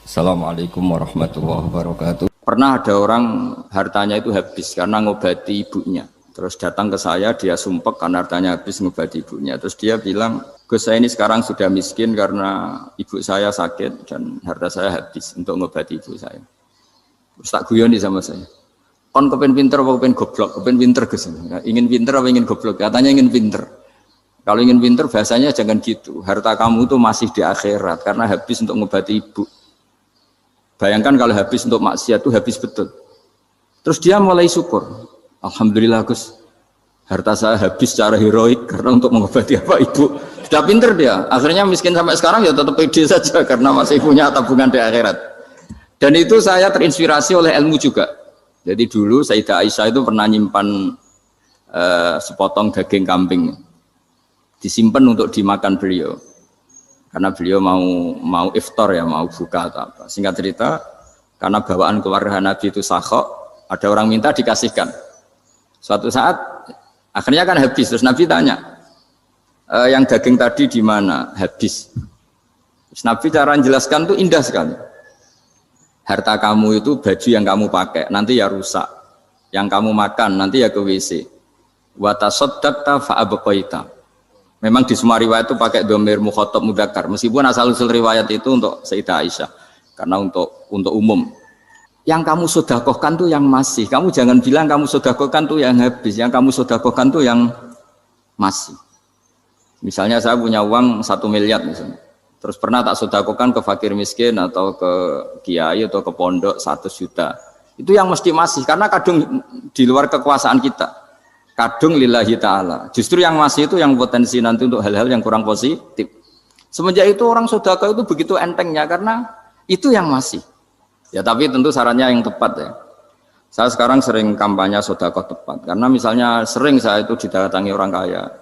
Assalamualaikum warahmatullahi wabarakatuh. Pernah ada orang hartanya itu habis karena ngobati ibunya. Terus datang ke saya, dia sumpek karena hartanya habis ngobati ibunya. Terus dia bilang, Gus, saya ini sekarang sudah miskin karena ibu saya sakit dan harta saya habis untuk ngobati ibu saya. Terus tak guyoni sama saya. Kon kepen pinter apa kepen goblok? Kepen pinter Gus. Ingin pinter apa ingin goblok? Katanya ingin pinter. Kalau ingin pinter bahasanya jangan gitu. Harta kamu itu masih di akhirat karena habis untuk ngobati ibu. Bayangkan kalau habis untuk maksiat itu habis betul. Terus dia mulai syukur. Alhamdulillah Gus, harta saya habis secara heroik karena untuk mengobati apa ibu. Sudah pinter dia. Akhirnya miskin sampai sekarang ya tetap pede saja karena masih punya tabungan di akhirat. Dan itu saya terinspirasi oleh ilmu juga. Jadi dulu Sayyidah Aisyah itu pernah nyimpan sepotong daging kambing. Disimpan untuk dimakan beliau. Karena beliau mau iftar ya, mau buka atau apa. Singkat cerita, karena bawaan keluarga Nabi itu sakhok, ada orang minta dikasihkan. Suatu saat, akhirnya kan habis. Terus Nabi tanya, yang daging tadi di mana? Habis. Terus Nabi cara menjelaskan itu indah sekali. Harta kamu itu baju yang kamu pakai, nanti ya rusak. Yang kamu makan, nanti ya ke WC. Wa tasaddaqta fa abqaita. Memang di semua riwayat itu pakai dhamir mukhatab mudzakkar. Meskipun asal-usul riwayat itu untuk Sayyidah Aisyah. Karena untuk umum. Yang kamu sedekahkan tuh yang masih. Kamu jangan bilang kamu sedekahkan tuh yang habis. Yang kamu sedekahkan tuh yang masih. Misalnya saya punya uang 1 miliar misalnya. Terus pernah tak sedekahkan ke fakir miskin atau ke kiai atau ke pondok 100 juta. Itu yang mesti masih. Karena kadang di luar kekuasaan kita. Kadung lillahi ta'ala. Justru yang masih itu yang potensi nanti untuk hal-hal yang kurang positif. Semenjak itu orang sedekah itu begitu entengnya karena itu yang masih. Ya tapi tentu sarannya yang tepat ya. Saya sekarang sering kampanye sedekah tepat. Karena misalnya sering saya itu didatangi orang kaya.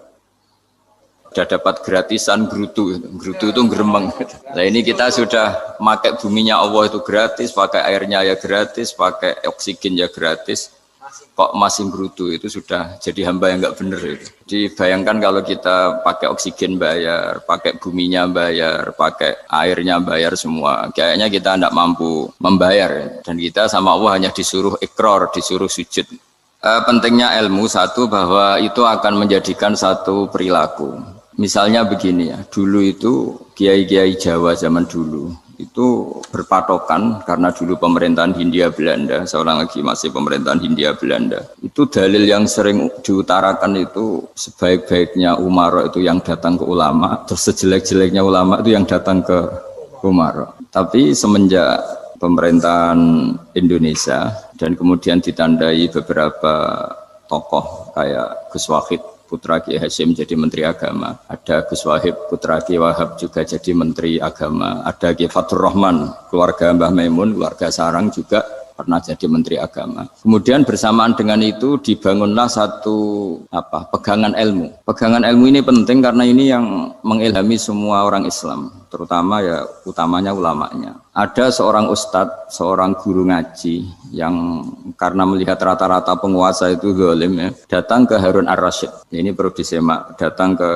Sudah dapat gratisan gerutu. Gerutu itu geremeng. Nah ini kita sudah pakai buminya Allah itu gratis. Pakai airnya ya gratis. Pakai oksigen ya gratis. Kok masih gerutu, itu sudah jadi hamba yang nggak bener itu. Jadi bayangkan kalau kita pakai oksigen bayar, pakai buminya bayar, pakai airnya bayar semua, kayaknya kita tidak mampu membayar. Dan kita sama Allah hanya disuruh ikrar, disuruh sujud. Pentingnya ilmu satu bahwa itu akan menjadikan satu perilaku. Misalnya begini ya, dulu itu kiai-kiai Jawa zaman dulu itu berpatokan karena dulu pemerintahan Hindia Belanda, seorang lagi masih pemerintahan Hindia Belanda. Itu dalil yang sering diutarakan itu sebaik-baiknya umara itu yang datang ke ulama, terus sejelek-jeleknya ulama itu yang datang ke umara. Tapi semenjak pemerintahan Indonesia dan kemudian ditandai beberapa tokoh kayak Gus Wahid putra Kiai Hasyim jadi Menteri Agama, ada Gus Wahib putra Kiai Wahab juga jadi Menteri Agama, ada Kiai Fathur Rahman keluarga Mbah Maimun, keluarga Sarang juga pernah jadi Menteri Agama. Kemudian bersamaan dengan itu dibangunlah satu pegangan ilmu. Pegangan ilmu ini penting karena ini yang mengilhami semua orang Islam, terutama ya utamanya ulamanya. Ada seorang ustadz, seorang guru ngaji yang karena melihat rata-rata penguasa itu zalim ya, datang ke Harun Ar-Rasyid. Ini perlu disemak, datang ke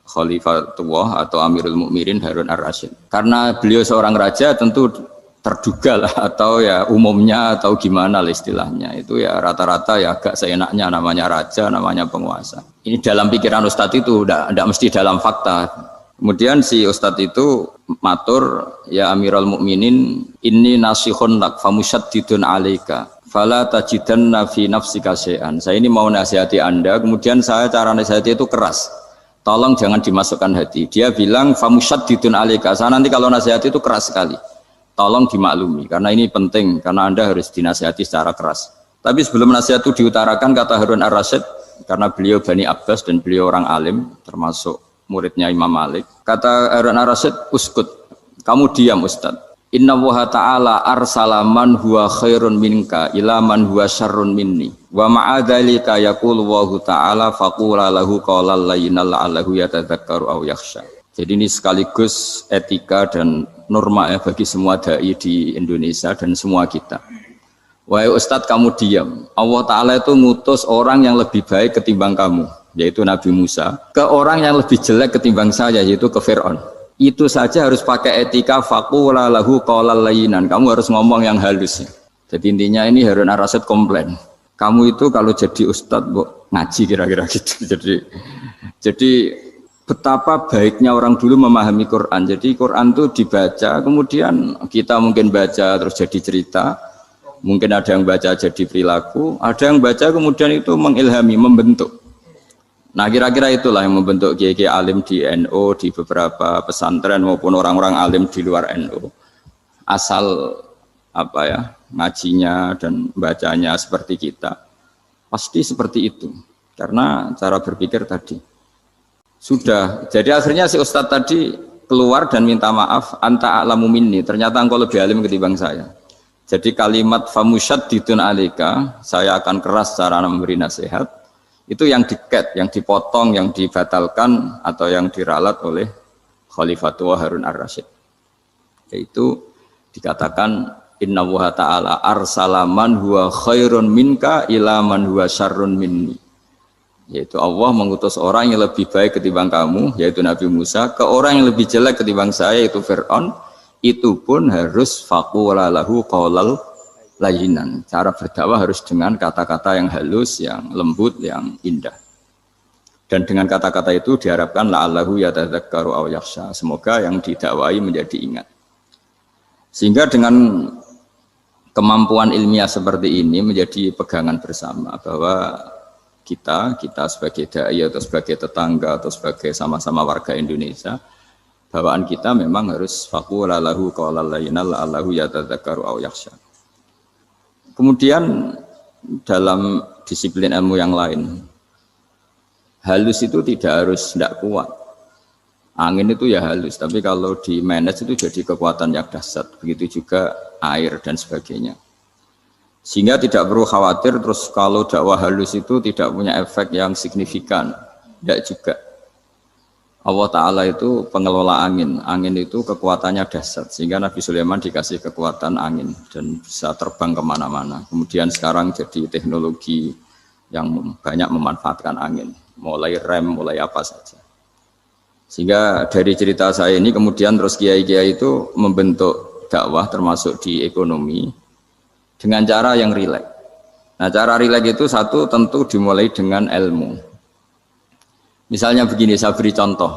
Khalifatullah atau Amirul Mukminin Harun Ar-Rasyid. Karena beliau seorang raja tentu terduga lah atau ya umumnya atau gimana lah istilahnya itu ya rata-rata ya agak seenaknya namanya raja, namanya penguasa. Ini dalam pikiran ustadz itu tidak mesti dalam fakta. Kemudian si ustadz itu matur, ya Amirul Mukminin inni nasihun lak famusyaddidun alaika fala tajidanna fi nafsika syai'an. Saya ini mau nasihati Anda, kemudian saya cara nasihati itu keras. Tolong jangan dimasukkan hati. Dia bilang famusyaddidun alaika. Saya nanti kalau nasihati itu keras sekali. Tolong dimaklumi, karena ini penting, karena Anda harus dinasihati secara keras. Tapi sebelum nasihat itu diutarakan, kata Harun Ar-Rasyid, karena beliau Bani Abbas dan beliau orang alim, termasuk muridnya Imam Malik. Kata Harun Ar-Rasyid, uskut, kamu diam Ustaz. Inna Allaha ta'ala arsala man huwa khairun minka ila man huwa syarrun minni. Wa ma'adhalika yakulu Allahu ta'ala faqula lahu qawlal layyinal la'allahu yatadzakkaru aw yakhsha. Jadi ini sekaligus etika dan norma ya bagi semua dai di Indonesia dan semua kita. Wahai Ustadz kamu diam. Allah Ta'ala itu ngutus orang yang lebih baik ketimbang kamu, yaitu Nabi Musa, ke orang yang lebih jelek ketimbang saya, yaitu ke Fir'aun. Itu saja harus pakai etika faqula lahu qaulal layyinan. Kamu harus ngomong yang halus. Jadi intinya ini Harun ar-Rasyid komplain. Kamu itu kalau jadi ustadz ngaji kira-kira gitu. Jadi betapa baiknya orang dulu memahami Quran. Jadi Quran itu dibaca, kemudian kita mungkin baca terus jadi cerita, mungkin ada yang baca jadi perilaku, ada yang baca kemudian itu mengilhami, membentuk. Nah kira-kira itulah yang membentuk kiai-kiai alim di NU, di beberapa pesantren maupun orang-orang alim di luar NU. Asal apa ya ngajinya dan bacanya seperti kita, pasti seperti itu. Karena cara berpikir tadi. Sudah, jadi akhirnya si Ustadz tadi keluar dan minta maaf, anta a'lamu minni, ternyata engkau lebih alim ketimbang saya. Jadi kalimat famusyaddidun alika, saya akan keras cara memberi nasihat, itu yang diket, yang dipotong, yang dibatalkan atau yang diralat oleh Khalifatullah Harun ar-Rasyid. Yaitu dikatakan innallaha ta'ala arsalaman huwa khairun minka ila man huwa syarrun minni. Yaitu Allah mengutus orang yang lebih baik ketimbang kamu, yaitu Nabi Musa, ke orang yang lebih jelek ketimbang saya, yaitu Fir'aun. Itu pun harus faqula lahu qaulal layyinan. Cara berdakwah harus dengan kata-kata yang halus, yang lembut, yang indah. Dan dengan kata-kata itu diharapkan la'allahu yatadzakkaru aw yakhsha. Semoga yang didakwai menjadi ingat. Sehingga dengan kemampuan ilmiah seperti ini menjadi pegangan bersama bahwa kita sebagai dai atau sebagai tetangga atau sebagai sama-sama warga Indonesia, bawaan kita memang harus faqula lahu qaulal layyinan la'allahu yatadzakkaru aw yakhsha. Kemudian dalam disiplin ilmu yang lain, halus itu tidak kuat. Angin itu ya halus, tapi kalau di manage itu jadi kekuatan yang dahsyat. Begitu juga air dan sebagainya. Sehingga tidak perlu khawatir terus kalau dakwah halus itu tidak punya efek yang signifikan. Tidak juga. Allah Ta'ala itu pengelola angin. Angin itu kekuatannya dahsyat. Sehingga Nabi Sulaiman dikasih kekuatan angin dan bisa terbang kemana-mana. Kemudian sekarang jadi teknologi yang banyak memanfaatkan angin. Mulai rem, mulai apa saja. Sehingga dari cerita saya ini kemudian terus kiai-kiai itu membentuk dakwah termasuk di ekonomi dengan cara yang rileks. Nah cara rileks itu satu tentu dimulai dengan ilmu. Misalnya begini, saya beri contoh.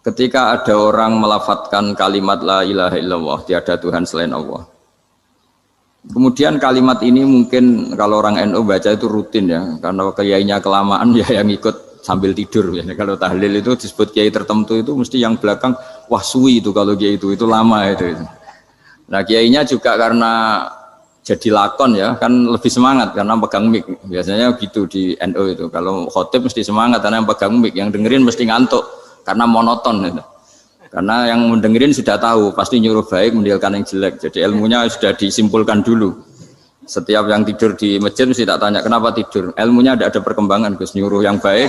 Ketika ada orang melafadzkan kalimat la ilaha illallah, tiada Tuhan selain Allah. Kemudian kalimat ini mungkin kalau orang NU baca itu rutin ya, karena kiainya kelamaan ya yang ikut sambil tidur. Ya. Kalau tahlil itu disebut kiai tertentu itu mesti yang belakang, wah suwi itu kalau kiai itu lama itu. Nah kiainya juga karena jadi lakon ya kan lebih semangat karena pegang mic. Biasanya gitu di NU itu. Kalau khotib mesti semangat karena yang pegang mic, yang dengerin mesti ngantuk karena monoton gitu. Karena yang mendengerin sudah tahu pasti nyuruh baik meninggalkan yang jelek. Jadi ilmunya sudah disimpulkan dulu. Setiap yang tidur di masjid mesti tak tanya kenapa tidur. Ilmunya ada perkembangan Gus, nyuruh yang baik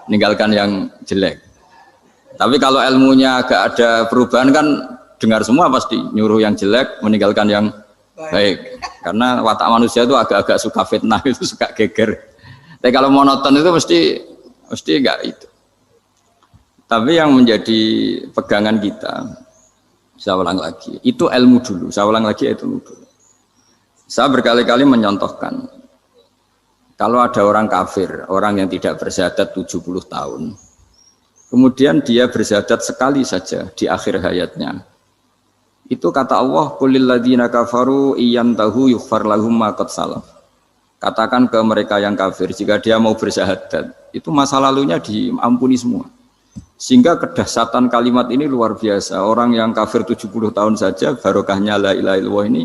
meninggalkan yang jelek. Tapi kalau ilmunya agak ada perubahan kan dengar semua pasti nyuruh yang jelek meninggalkan yang baik. Karena watak manusia itu agak-agak suka fitnah, itu suka geger. Tapi kalau monoton itu mesti enggak itu. Tapi yang menjadi pegangan kita, saya ulang lagi, itu ilmu dulu. Saya ulang lagi itu ilmu dulu. Saya berkali-kali menyontohkan, kalau ada orang kafir, orang yang tidak bersyahadat 70 tahun, kemudian dia bersyahadat sekali saja di akhir hayatnya. Itu kata Allah, qulil ladzina kafaru iyantahu yughfar lahum ma qad salaf. Katakan ke mereka yang kafir, jika dia mau bersyahadat, itu masa lalunya diampuni semua. Sehingga kedahsyatan kalimat ini luar biasa. Orang yang kafir 70 tahun saja, barokahnya la ilaha illallah ini,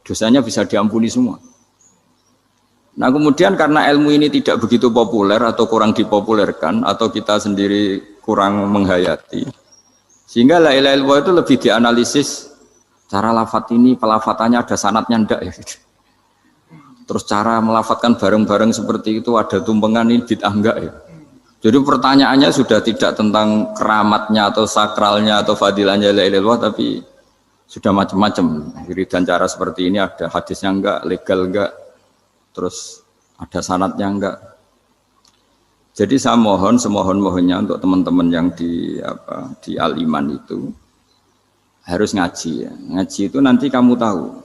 dosanya bisa diampuni semua. Nah kemudian karena ilmu ini tidak begitu populer atau kurang dipopulerkan, atau kita sendiri kurang menghayati, sehingga la ilaha illallah itu lebih dianalisis cara lafadz ini, pelafatannya ada sanadnya enggak ya gitu. Terus cara melafatkan bareng-bareng seperti itu ada tumpengan ini bid'ah enggak ya. Jadi pertanyaannya sudah tidak tentang keramatnya atau sakralnya atau fadilahnya la ilaha illallah, tapi sudah macam-macam. Dan cara seperti ini ada hadisnya enggak, legal enggak, terus ada sanadnya enggak. Jadi saya mohon semohon-mohonnya untuk teman-teman yang di Al-Iman itu harus ngaji ya. Ngaji itu nanti kamu tahu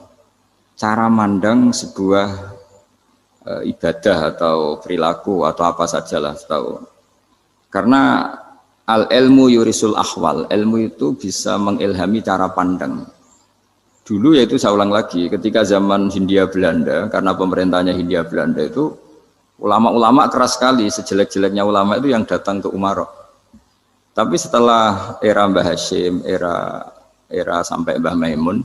cara mandang sebuah ibadah atau perilaku atau apa sajalah tahu. Karena al-ilmu yurisul ahwal, ilmu itu bisa mengilhami cara pandang. Dulu yaitu saya ulang lagi, ketika zaman Hindia Belanda, karena pemerintahnya Hindia Belanda itu ulama-ulama keras sekali, sejelek-jeleknya ulama itu yang datang ke Umarok. Tapi setelah era Mbah Hashim, era sampai Mbah Maimun,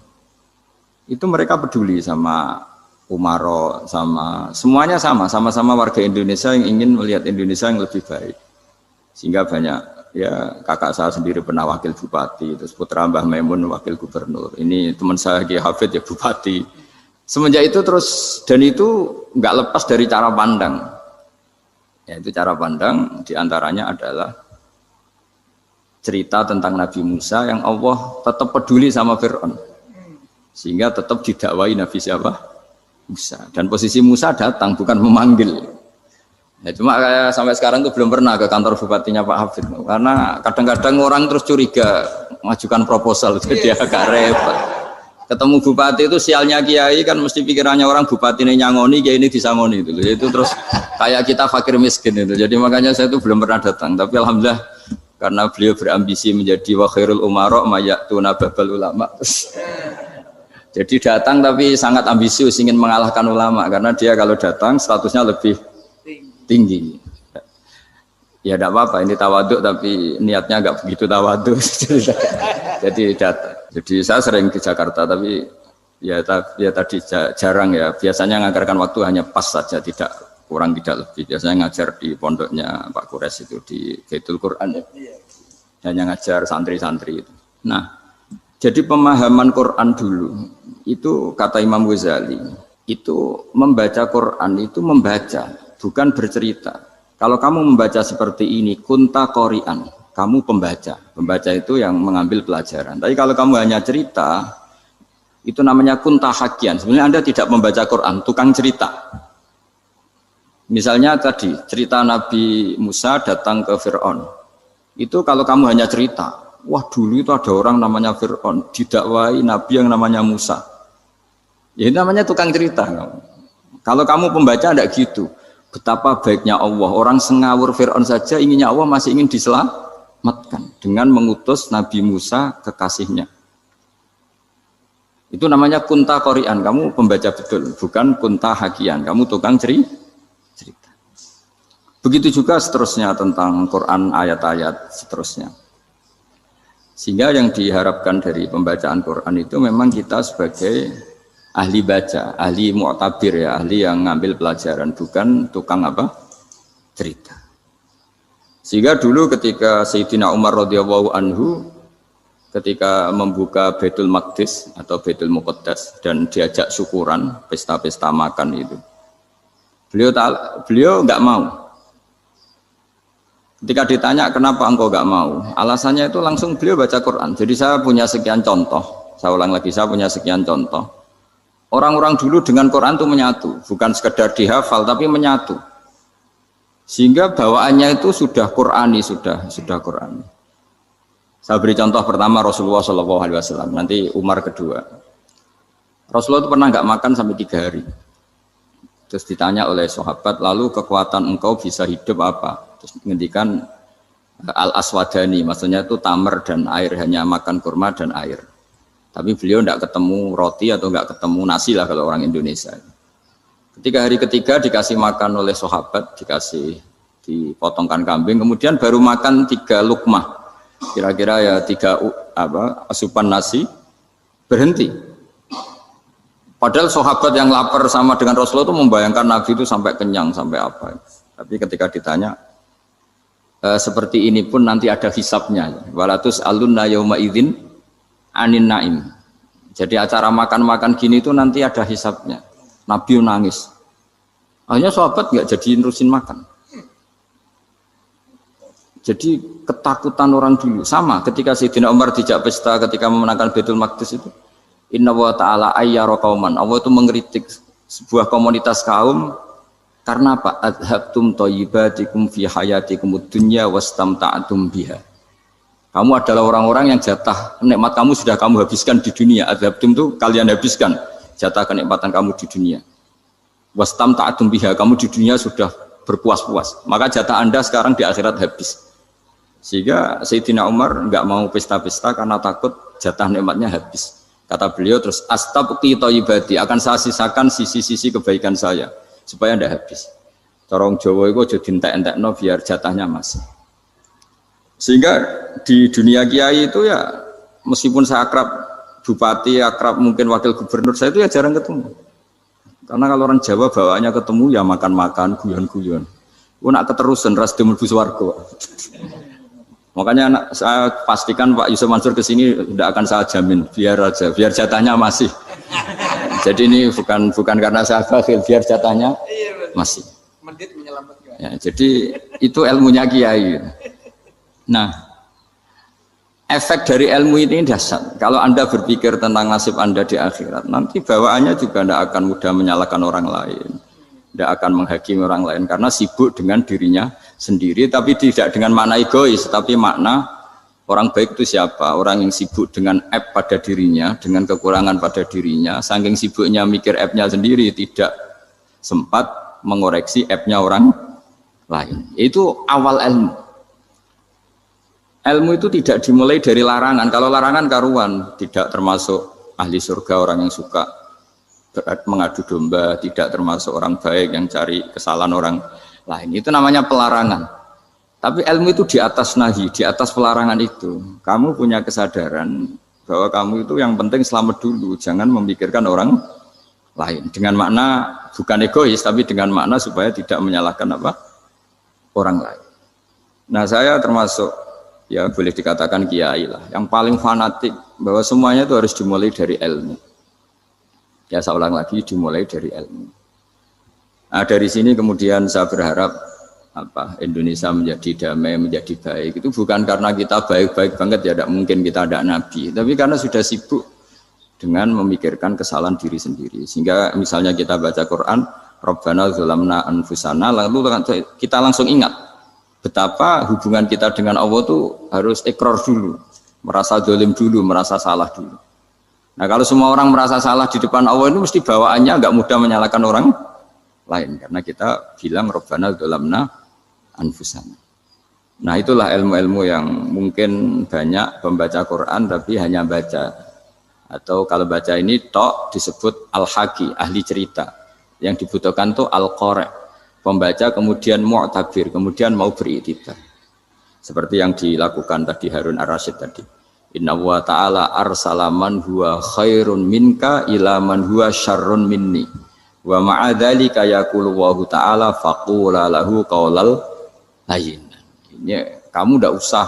itu mereka peduli sama Umarok, semuanya sama-sama warga Indonesia yang ingin melihat Indonesia yang lebih baik. Sehingga banyak, ya kakak saya sendiri pernah wakil bupati, terus putra Mbah Maimun wakil gubernur. Ini teman saya Ki Hafid ya bupati. Semenjak itu terus, dan itu nggak lepas dari cara pandang. Yaitu cara pandang diantaranya adalah cerita tentang Nabi Musa yang Allah tetap peduli sama Fir'aun. Sehingga tetap didakwai Nabi siapa? Musa. Dan posisi Musa datang, bukan memanggil. Ya, cuma kayak sampai sekarang tuh belum pernah ke kantor bupatinya Pak Hafid. Karena kadang-kadang orang terus curiga, mengajukan proposal, jadi agak repot. Ketemu bupati itu sialnya kiai kan mesti pikirannya orang bupati ini nyangoni, kiai ini disangoni itu. Itu terus kayak kita fakir miskin itu. Jadi makanya saya itu belum pernah datang. Tapi alhamdulillah karena beliau berambisi menjadi wa khairul umara mayatuna babal ulama. Jadi datang tapi sangat ambisius ingin mengalahkan ulama karena dia kalau datang statusnya lebih tinggi. Ya tidak apa-apa ini tawaduk tapi niatnya enggak begitu tawaduk. Jadi datang. Jadi saya sering ke Jakarta tapi ya tadi jarang ya. Biasanya ngajarkan waktu hanya pas saja, tidak kurang tidak lebih. Biasanya ngajar di pondoknya Pak Kures itu di Baitul Quran ya. Hanya ngajar santri-santri itu. Nah, jadi pemahaman Quran dulu itu kata Imam Ghazali itu membaca Quran itu membaca bukan bercerita. Kalau kamu membaca seperti ini kunta qori'an, kamu pembaca. Pembaca itu yang mengambil pelajaran. Tapi kalau kamu hanya cerita, itu namanya kunta hakian. Sebenarnya Anda tidak membaca Quran, tukang cerita. Misalnya tadi, cerita Nabi Musa datang ke Fir'aun. Itu kalau kamu hanya cerita, wah dulu itu ada orang namanya Fir'aun, didakwai Nabi yang namanya Musa. Ya itu namanya tukang cerita. Kalau kamu pembaca tidak gitu. Betapa baiknya Allah, orang sengawur Fir'aun saja inginnya Allah masih ingin diselamatkan dengan mengutus Nabi Musa kekasihnya. Itu namanya kunta qori'an, kamu pembaca betul, bukan kunta hakian, kamu tukang cerita. Begitu juga seterusnya tentang Quran ayat-ayat seterusnya. Sehingga yang diharapkan dari pembacaan Quran itu memang kita sebagai ahli baca, ahli mu'tabir ya, ahli yang ngambil pelajaran, bukan tukang apa? Cerita. Sehingga dulu ketika Sayyidina Umar radhiyallahu anhu ketika membuka Baitul Maqdis atau Baitul Muqaddas dan diajak syukuran, pesta-pesta makan itu. Beliau enggak mau. Ketika ditanya kenapa engkau enggak mau? Alasannya itu langsung beliau baca Quran. Jadi saya punya sekian contoh. Saya ulang lagi, saya punya sekian contoh. Orang-orang dulu dengan Quran itu menyatu, bukan sekedar dihafal tapi menyatu. Sehingga bawaannya itu sudah Qurani, sudah Qurani. Saya beri contoh pertama Rasulullah SAW, nanti Umar kedua. Rasulullah itu pernah nggak makan sampai 3 hari. Terus ditanya oleh sahabat, lalu kekuatan engkau bisa hidup apa? Terus menghentikan al-aswadani, maksudnya itu tamar dan air, hanya makan kurma dan air. Tapi beliau tidak ketemu roti atau tidak ketemu nasi lah kalau orang Indonesia. Ketika hari ketiga dikasih makan oleh sahabat, dipotongkan kambing, kemudian baru makan 3 lukmah, kira-kira ya 3 asupan nasi, berhenti. Padahal sahabat yang lapar sama dengan Rasulullah itu membayangkan Nabi itu sampai kenyang, sampai apa. Tapi ketika ditanya, seperti ini pun nanti ada hisabnya. Walatus alunna yauma idzin anin naim. Jadi acara makan-makan gini itu nanti ada hisabnya. Nabi nangis. Akhirnya sahabat nggak jadi nerusin makan. Jadi ketakutan orang dulu sama ketika Sayyidina Umar dijak pesta ketika memenangkan Baitul Maqdis itu. Inna wa ta'ala ayyara qauman. Allah itu mengkritik sebuah komunitas kaum Karena apa? Adhabtum thayyibatikum fi hayatikumud dunya wastamta'tum biha. Kamu adalah orang-orang yang jatah nikmat kamu sudah kamu habiskan di dunia. Adhabtum itu kalian habiskan jatah kenikmatan kamu di dunia. Wastamta'tum biha, kamu di dunia sudah berpuas-puas. Maka jatah Anda sekarang di akhirat habis. Sehingga Sayyidina Umar enggak mau pesta-pesta karena takut jatah nikmatnya habis. Kata beliau terus astabqi thayyibati, akan saya sisakan sisi-sisi kebaikan saya supaya tidak habis. Corong Jawa itu aja dientek-entekno biar jatahnya masih. Sehingga di dunia kiai itu ya meskipun saya akrab bupati, akrab mungkin wakil gubernur, saya itu ya jarang ketemu. Karena kalau orang Jawa bawaannya ketemu ya makan-makan, guyon-guyon. Ku nak keterusan ras mlebu swarga. Makanya saya pastikan Pak Yusuf Mansur ke sini tidak akan saya jamin, biar aja, biar jatahnya masih. Jadi ini bukan karena saya bakhil, biar jatahnya masih. Ya, jadi itu ilmunya kiai. Nah, efek dari ilmu ini dahsyat. Kalau Anda berpikir tentang nasib Anda di akhirat, nanti bawaannya juga tidak akan mudah menyalahkan orang lain, tidak akan menghakimi orang lain karena sibuk dengan dirinya sendiri, tapi tidak dengan makna egois, tapi makna orang baik itu siapa? Orang yang sibuk dengan aib pada dirinya, dengan kekurangan pada dirinya, saking sibuknya mikir aibnya sendiri, tidak sempat mengoreksi aibnya orang lain. Itu awal ilmu. Ilmu itu tidak dimulai dari larangan. Kalau larangan karuan, tidak termasuk ahli surga orang yang suka mengadu domba, tidak termasuk orang baik yang cari kesalahan orang lain. Itu namanya pelarangan. Tapi ilmu itu di atas nahi, di atas pelarangan itu. Kamu punya kesadaran bahwa kamu itu yang penting selamat dulu, jangan memikirkan orang lain. Dengan makna bukan egois, tapi dengan makna supaya tidak menyalahkan apa orang lain. Nah, saya termasuk ya boleh dikatakan kiai lah, yang paling fanatik bahwa semuanya itu harus dimulai dari ilmu. Ya saya ulang lagi, dimulai dari ilmu. Nah, dari sini kemudian saya berharap Indonesia menjadi damai, menjadi baik. Itu bukan karena kita baik-baik banget ya, tidak mungkin kita ada nabi, tapi karena sudah sibuk dengan memikirkan kesalahan diri sendiri. Sehingga misalnya kita baca Quran, Rabbana dzalamna anfusana, lalu kita langsung ingat betapa hubungan kita dengan Allah itu harus ikrar dulu, merasa zalim dulu, merasa salah dulu. Nah, kalau semua orang merasa salah di depan Allah itu mesti bawaannya enggak mudah menyalahkan orang lain, karena kita bilang Rabbana dzalamna anfusana. Nah, itulah ilmu-ilmu yang mungkin banyak pembaca Quran tapi hanya baca, atau kalau baca ini tok disebut al-haqi, ahli cerita. Yang dibutuhkan tuh al-qari', pembaca kemudian mu'tabir, kemudian mau beriktibar. Seperti yang dilakukan tadi Harun Ar-Rasyid tadi. Inna wa ta'ala arsala man huwa khairun minka ila man huwa syarrun minni. Wa ma'adzalika yaqulu wa ta'ala faqula lahu qaulal layyin. Ini kamu tidak usah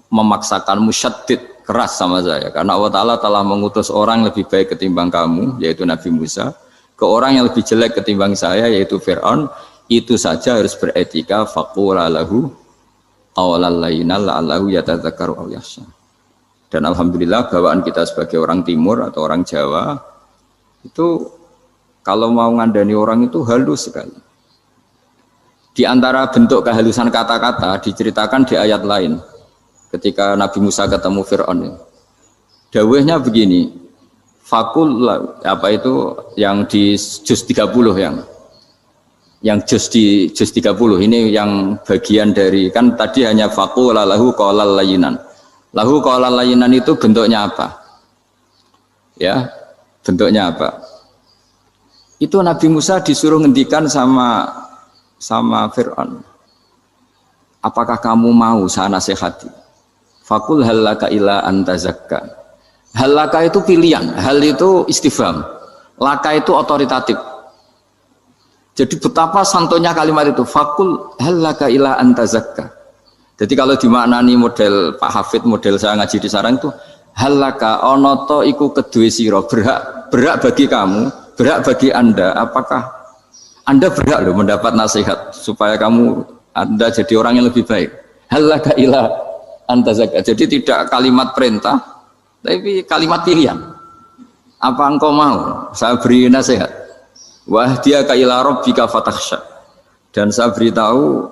memaksakan musyaddid keras sama saya, karena Allah Ta'ala telah mengutus orang lebih baik ketimbang kamu, yaitu Nabi Musa, ke orang yang lebih jelek ketimbang saya, yaitu Fir'aun. Itu saja harus beretika. Faqula lahu qaulal layyinan la'allahu yatadzakkaru aw yakhsha. Dan alhamdulillah bawaan kita sebagai orang timur atau orang Jawa itu kalau mau ngandani orang itu halus sekali. Di antara bentuk kehalusan kata-kata diceritakan di ayat lain. Ketika Nabi Musa ketemu Fir'aun, dawuhnya begini, fakul apa itu yang di juz 30 yang juz di juz 30 ini yang bagian dari, kan tadi hanya fakul lahu qaulal layyinan. Lahu qaulal layyinan itu bentuknya apa? Ya, bentuknya apa? Itu Nabi Musa disuruh ngendikan sama Fir'aun, apakah kamu mau saya nasihati? Fakul halaka ila antazakka. Halaka itu pilihan, hal itu istifham, laka itu otoritatif. Jadi betapa santonya kalimat itu, fakul halaka ila antazakka. Jadi kalau dimaknani model Pak Hafid, model saya ngaji di sarang itu, halaka onoto iku kedue sira, berhak bagi kamu, berhak bagi Anda, apakah Anda berhak loh mendapat nasihat supaya Anda jadi orang yang lebih baik. Halaka ila antazakka. Jadi tidak kalimat perintah, tapi kalimat pilihan. Apa engkau mau saya beri nasihat? Wa ahdiyaka ila rabbika fatakhsha. Dan saya beritahu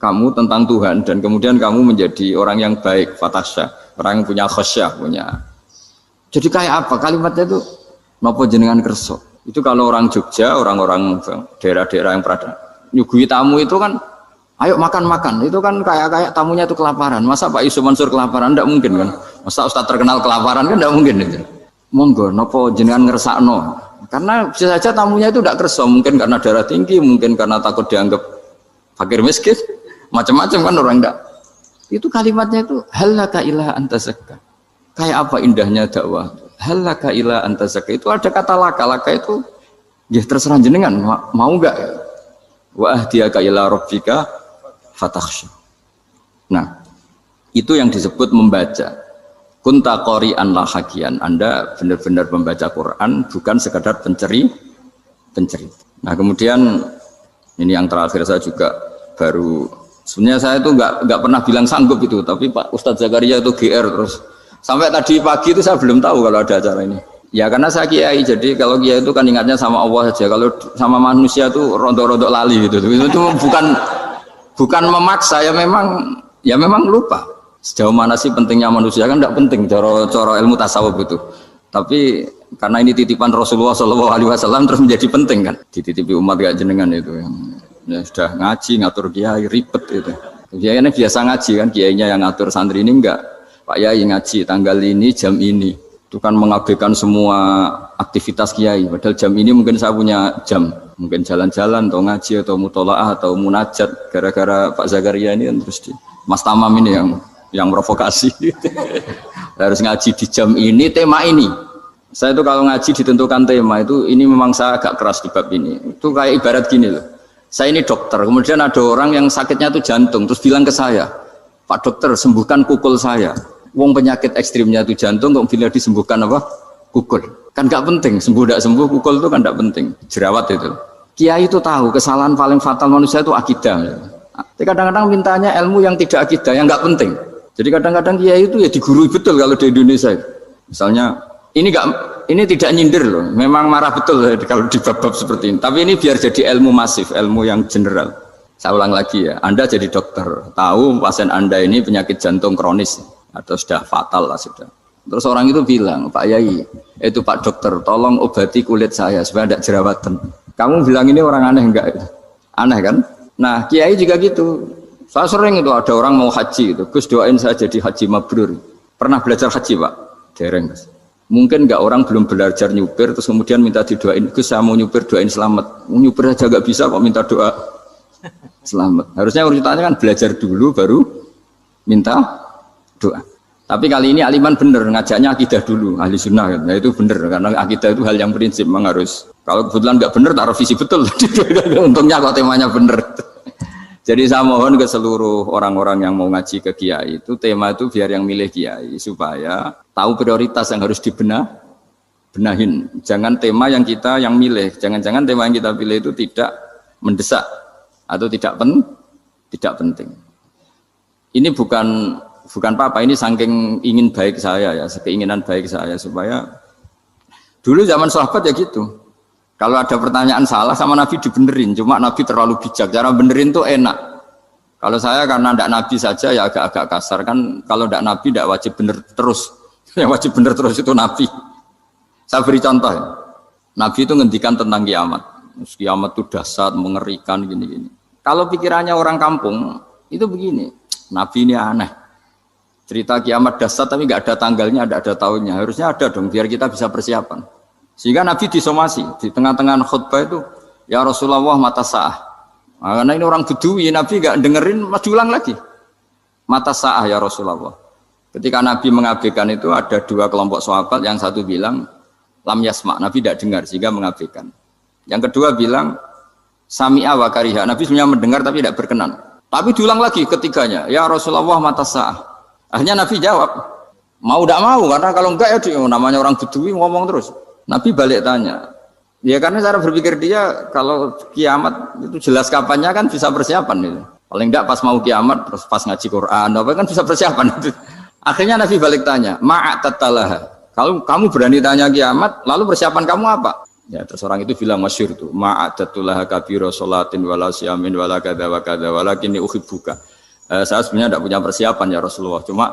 kamu tentang Tuhan dan kemudian kamu menjadi orang yang baik, fatakhsha, orang yang punya khasyah, punya. Jadi kayak apa kalimatnya itu? Napa jenengan kersa? Itu kalau orang Jogja, orang-orang daerah-daerah yang berada nyuguhi tamu itu kan, ayo makan-makan. Itu kan kayak tamunya itu kelaparan. Masa Pak Yusuf Mansur kelaparan? Tidak mungkin kan? Masa Ustadz terkenal kelaparan kan? Tidak mungkin itu. Monggo, napa jenengan ngersakno? Karena bisa saja tamunya itu tidak kersa, mungkin karena darah tinggi, mungkin karena takut dianggap fakir miskin, macam-macam kan orang tidak. Itu kalimatnya itu halaka ila anta zakka. Kayak apa indahnya dakwah. Halaka ila anta zakka. Itu ada kata laka itu ya terserah jenengan mau enggak. Wa ahdiyaka ila rabbika fatakhsha. Nah, itu yang disebut membaca. Kunta qari'an la hakian. Anda benar-benar membaca Quran, bukan sekadar penceri. Nah, kemudian ini yang terakhir saya juga baru, sebenarnya saya itu enggak pernah bilang sanggup itu, tapi Pak Ustadz Zakaria itu GR terus. Sampai tadi pagi itu saya belum tahu kalau ada acara ini. Ya karena saya kiai, jadi kalau kiai itu kan ingatnya sama Allah saja. Kalau sama manusia itu rontok-rontok lali gitu. Itu bukan memaksa, ya memang lupa. Sejauh mana sih pentingnya manusia kan tidak penting cara ilmu tasawuf itu. Tapi karena ini titipan Rasulullah SAW terus menjadi penting kan. Dititipi umat gak jenengan itu yang ya sudah ngaji ngatur kiai ribet itu. Kiai ini biasa ngaji kan, kiainya yang ngatur, santri ini enggak. Pak Yai ngaji tanggal ini jam ini itu kan mengabaikan semua aktivitas kiai, padahal jam ini mungkin saya punya jam, mungkin jalan-jalan atau ngaji atau mutolaah atau munajat, gara-gara Pak Zakaria ini kan terus Mas Tamam ini yang provokasi harus ngaji di jam ini, tema ini. Saya itu kalau ngaji ditentukan tema itu, ini memang saya agak keras di bab ini. Itu kayak ibarat gini loh, saya ini dokter, kemudian ada orang yang sakitnya itu jantung, terus bilang ke saya, Pak dokter sembuhkan kukul saya. Wong penyakit ekstrimnya itu jantung, kok bila disembuhkan apa? Kukul. Kan gak penting, sembuh tidak sembuh, kukul itu kan gak penting. Jerawat itu. Kiai itu tahu kesalahan paling fatal manusia itu akidah. Tapi kadang-kadang mintanya ilmu yang tidak akidah, yang gak penting. Jadi kadang-kadang kiai itu ya digurui betul kalau di Indonesia. Misalnya ini tidak nyindir loh, memang marah betul kalau di bab-bab seperti ini. Tapi ini biar jadi ilmu masif, ilmu yang general. Saya ulang lagi ya, Anda jadi dokter, tahu pasien Anda ini penyakit jantung kronis atau sudah fatal lah sudah. Terus orang itu bilang, Pak Yai, itu Pak dokter, tolong obati kulit saya supaya tidak jerawatan. Kamu bilang ini orang aneh enggak? Aneh kan? Nah, kiai juga gitu. Saya sering itu ada orang mau haji gitu, Gus doain saya jadi haji mabrur. Pernah belajar haji Pak? Dereng Gus. Mungkin enggak orang belum belajar nyupir terus kemudian minta didoain, Gus saya mau nyupir doain selamat. Mau nyupir aja enggak bisa kok minta doa selamat. Harusnya urutannya kan belajar dulu baru minta doa. Tapi kali ini aliman bener ngajaknya akidah dulu, ahli sunnah. Nah itu bener karena akidah itu hal yang prinsip memang harus. Kalau kebetulan nggak bener taruh visi betul. Untungnya kok temanya bener. Jadi saya mohon ke seluruh orang-orang yang mau ngaji ke kiai itu tema itu biar yang milih kiai supaya tahu prioritas yang harus benahin. Jangan tema yang kita yang milih. Jangan-jangan tema yang kita pilih itu tidak mendesak atau tidak penting. Ini bukan apa, ini saking ingin baik saya ya, keinginan baik saya supaya dulu zaman sahabat ya gitu. Kalau ada pertanyaan salah sama Nabi dibenerin, cuma Nabi terlalu bijak, cara benerin tuh enak. Kalau saya karena tidak Nabi saja ya agak-agak kasar kan, kalau tidak Nabi tidak wajib bener terus, yang wajib bener terus itu Nabi. Saya beri contoh ya, Nabi itu ngendikan tentang kiamat, kiamat itu dahsyat, mengerikan gini-gini. Kalau pikirannya orang kampung itu begini, Nabi ini aneh. Cerita kiamat dahsyat tapi nggak ada tanggalnya, ada tahunnya. Harusnya ada dong biar kita bisa persiapan. Sehingga Nabi disomasi di tengah-tengah khutbah itu, ya Rasulullah mata sa'ah. Nah, karena ini orang Bedui, Nabi nggak dengerin, masih ulang lagi. Mata sa'ah ya Rasulullah. Ketika Nabi mengabaikan itu ada dua kelompok sahabat, yang satu bilang lam yasma, Nabi tidak dengar sehingga mengabaikan. Yang kedua bilang sami'a wa kariha, Nabi sebenarnya mendengar tapi tidak berkenan. Tapi diulang lagi ketiganya, ya Rasulullah mata sa'ah. Akhirnya Nabi jawab, mau tidak mau, karena kalau enggak ya namanya orang Bedui ngomong terus. Nabi balik tanya, ya karena cara berpikir dia kalau kiamat itu jelas kapannya kan bisa persiapan itu. Paling enggak pas mau kiamat, terus pas ngaji Quran, apa kan bisa persiapan itu. Akhirnya Nabi balik tanya, ma'at tatalaha. Kalau kamu berani tanya kiamat, lalu persiapan kamu apa? Ya, terus orang itu bilang masyhur tuh, ma'adatullah kabiro sholatin wala siyamin wala kadza wa kadza walakinni uhibbuka. Saya sebenarnya tidak punya persiapan ya Rasulullah, cuma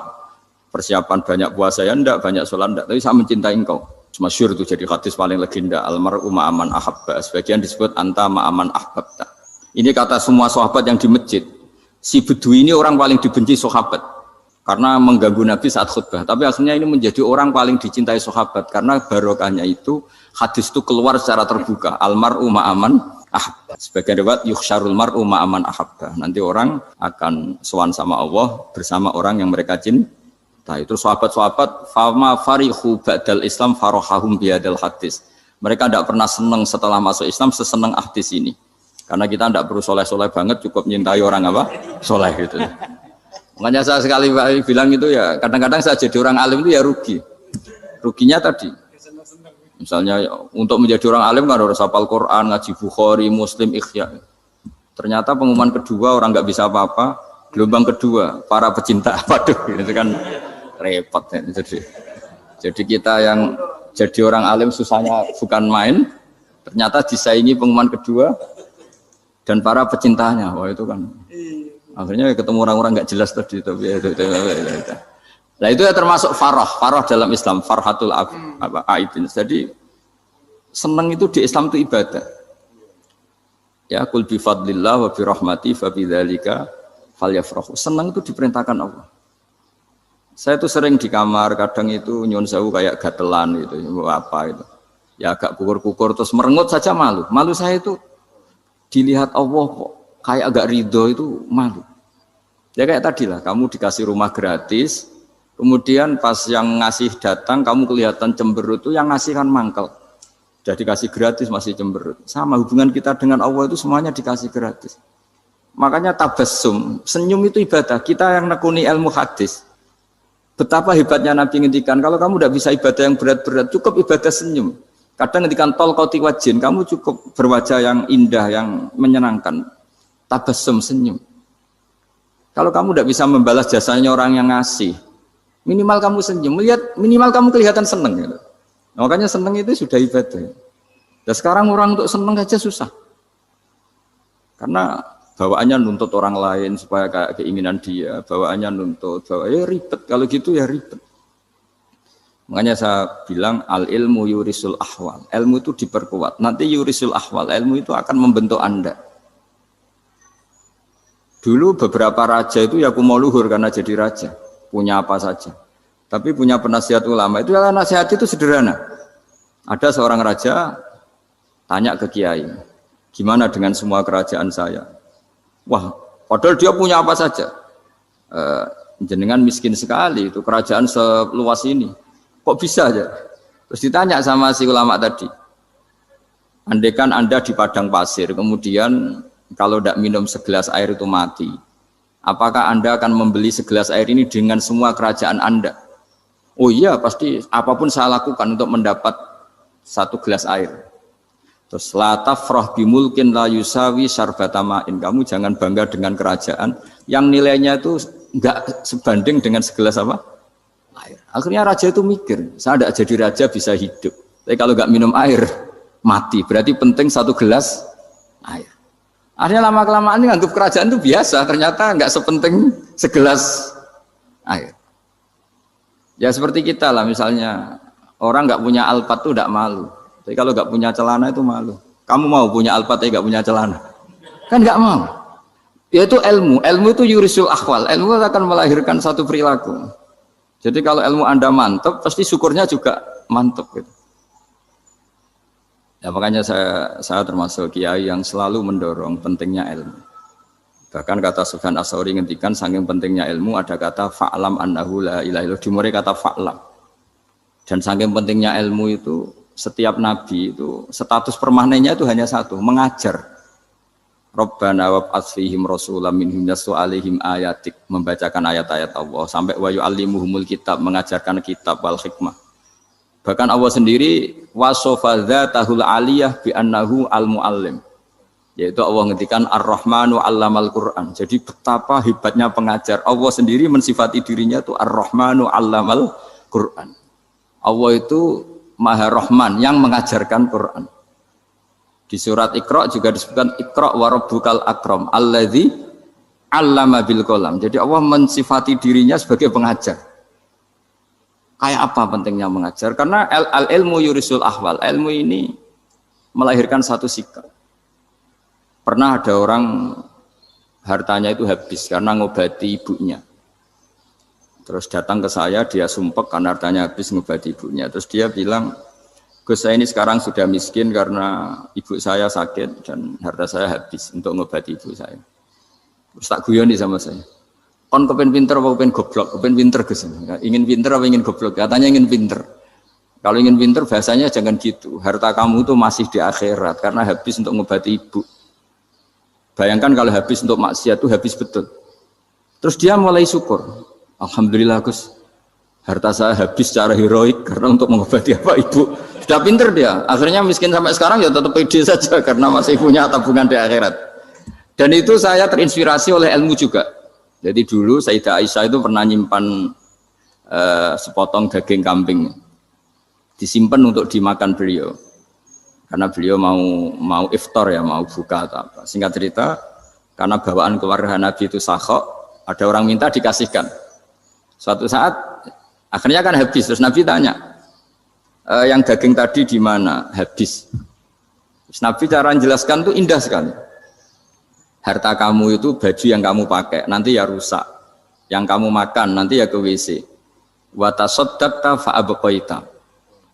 persiapan banyak puasa ya enggak, banyak sholat enggak, tapi saya mencintai engkau. Masyhur itu jadi hadis paling legenda, almar'u ma'aman ahabba, sebagian disebut anta ma'aman ahbabta. Ini kata semua sahabat yang di masjid. Si Bedui ini orang paling dibenci sahabat karena mengganggu Nabi saat khutbah, tapi akhirnya ini menjadi orang paling dicintai sahabat karena barokahnya itu hadis itu keluar secara terbuka, almar'u ma'aman ahabba. Sebagian riwayat yuhsyarul mar'u ma'aman ahabba. Nanti orang akan sowan sama Allah bersama orang yang mereka cintai. Itu sahabat-sahabat fama farihu ba'dal Islam farahahum bihadal hadis. Mereka tidak pernah senang setelah masuk Islam sesenang hadis ini. Karena kita tidak perlu soleh-soleh banget, cukup nyintai orang apa? Soleh gitu. Makanya saya sekali bilang itu ya, kadang-kadang saya jadi orang alim itu ya rugi. Ruginya tadi. Misalnya untuk menjadi orang alim kan harus hafal Quran, ngaji Bukhari, Muslim, Ikhya. Ternyata pengumuman kedua orang nggak bisa apa-apa. Gelombang kedua para pecinta, waduh, itu kan repot ya. Jadi kita yang jadi orang alim susahnya bukan main. Ternyata disaingi pengumuman kedua dan para pecintanya. Wah itu kan. Akhirnya ketemu orang-orang nggak jelas tadi. Nah itu ya termasuk farah dalam Islam, farhatul aibin. Jadi senang itu di Islam itu ibadah. Ya kul bi fadlillah wa bi rahmati fa bidzalika falyafrahu. Senang itu diperintahkan Allah. Saya itu sering di kamar, kadang itu nyun sewu kayak gatelan gitu, apa itu. Ya agak kukur-kukur terus merengut saja malu. Malu saya itu dilihat Allah kok kayak agak ridho itu malu. Ya kayak tadi lah, kamu dikasih rumah gratis. Kemudian pas yang ngasih datang, kamu kelihatan cemberut itu, yang ngasih kan mangkel. Sudah dikasih gratis masih cemberut. Sama hubungan kita dengan Allah itu semuanya dikasih gratis. Makanya tabassum, senyum itu ibadah. Kita yang nekuni ilmu hadis. Betapa hebatnya Nabi ngendikan, kalau kamu tidak bisa ibadah yang berat-berat, cukup ibadah senyum. Kadang ngendikan tol qati wajhin, kamu cukup berwajah yang indah, yang menyenangkan. Tabassum, senyum. Kalau kamu tidak bisa membalas jasanya orang yang ngasih, minimal kamu senyum, minimal kamu kelihatan senang gitu. Nah, makanya senang itu sudah ibadah. Dan sekarang orang untuk senang aja susah. Karena bawaannya nuntut orang lain supaya kayak keinginan dia, bawaannya nuntut, ya ribet. Kalau gitu ya ribet. Makanya saya bilang al ilmu yurisul ahwal. Ilmu itu diperkuat. Nanti yurisul ahwal, ilmu itu akan membentuk Anda. Dulu beberapa raja itu ya kumo luhur karena jadi raja. Punya apa saja, tapi punya penasihat ulama itu ya nasihat itu sederhana. Ada seorang raja tanya ke kiai, gimana dengan semua kerajaan saya? Wah, padahal dia punya apa saja. Jenengan miskin sekali, itu kerajaan seluas ini, kok bisa aja? Terus ditanya sama si ulama tadi, andaikan Anda di padang pasir, kemudian kalau tidak minum segelas air itu mati. Apakah Anda akan membeli segelas air ini dengan semua kerajaan Anda? Oh iya, pasti apapun saya lakukan untuk mendapat satu gelas air. Terus la tafrah bimulkin la yusawi syarbatama'in. Kamu jangan bangga dengan kerajaan yang nilainya itu enggak sebanding dengan segelas apa? Air. Akhirnya raja itu mikir, saya tidak jadi raja bisa hidup. Tapi kalau enggak minum air, mati. Berarti penting satu gelas air. Akhirnya lama-kelamaan ini nganggap kerajaan itu biasa, ternyata nggak sepenting segelas air. Ya seperti kita lah, misalnya orang nggak punya alpat itu nggak malu, tapi kalau nggak punya celana itu malu. Kamu mau punya alpat tapi nggak punya celana, kan nggak mau. Yaitu ilmu itu yurisul ahwal, ilmu akan melahirkan satu perilaku. Jadi kalau ilmu Anda mantap, pasti syukurnya juga mantap gitu. Ya makanya saya termasuk kiai yang selalu mendorong pentingnya ilmu. Bahkan kata Sufyan Ats-Tsauri ngendikan saking pentingnya ilmu ada kata fa'lam annahu la ilaha illallah, dimulai kata fa'lam. Dan saking pentingnya ilmu itu setiap nabi itu status permanennya itu hanya satu, mengajar. Rabbana wab'ats fihim rasulam minhum yatlu 'alaihim ayatik, membacakan ayat-ayat Allah sampai wa yu'allimuhumul kitab, mengajarkan kitab wal hikmah. Bahkan Allah sendiri wasofa dzatahul aliyah bi annahu al-muallim. Yaitu Allah ngendikan Ar-Rahmanu 'allamal Qur'an. Jadi betapa hebatnya pengajar. Allah sendiri mensifati dirinya itu Ar-Rahmanu 'allamal Qur'an. Allah itu Maha Rahman yang mengajarkan Quran. Di surat Iqra juga disebutkan Iqra wa rabbukal akram alladzi 'allama bil qalam. Jadi Allah mensifati dirinya sebagai pengajar. Kayak apa pentingnya mengajar? Karena al-ilmu yurisul ahwal. Ilmu ini melahirkan satu sikap. Pernah ada orang hartanya itu habis karena ngobati ibunya. Terus datang ke saya, dia sumpek karena hartanya habis ngobati ibunya. Terus dia bilang, Gus, saya ini sekarang sudah miskin karena ibu saya sakit dan harta saya habis untuk ngobati ibu saya. Terus tak guyoni sama saya. Kon kepen pinter apa kepen goblok? Kepen pinter Gus. Ingin pinter apa ingin goblok? Katanya ingin pinter. Kalau ingin pinter bahasanya jangan gitu. Harta kamu itu masih di akhirat karena habis untuk ngobati ibu. Bayangkan kalau habis untuk maksiat itu habis betul. Terus dia mulai syukur. Alhamdulillah Gus. Harta saya habis secara heroik karena untuk mengobati apa ibu. Sudah pinter dia. Akhirnya miskin sampai sekarang ya tetap pede saja karena masih punya tabungan di akhirat. Dan itu saya terinspirasi oleh ilmu juga. Jadi dulu Sayyidah Aisyah itu pernah nyimpan sepotong daging kambing. Disimpan untuk dimakan beliau. Karena beliau mau iftar ya, mau buka atau apa. Singkat cerita, karena bawaan keluarga Nabi itu sakhok, ada orang minta dikasihkan. Suatu saat akhirnya kan habis, terus Nabi tanya, yang daging tadi di mana? Habis. Terus Nabi cara menjelaskan tuh indah sekali. Harta kamu itu baju yang kamu pakai, nanti ya rusak. Yang kamu makan, nanti ya ke WC. Wa tasaddaqta fa abqaita.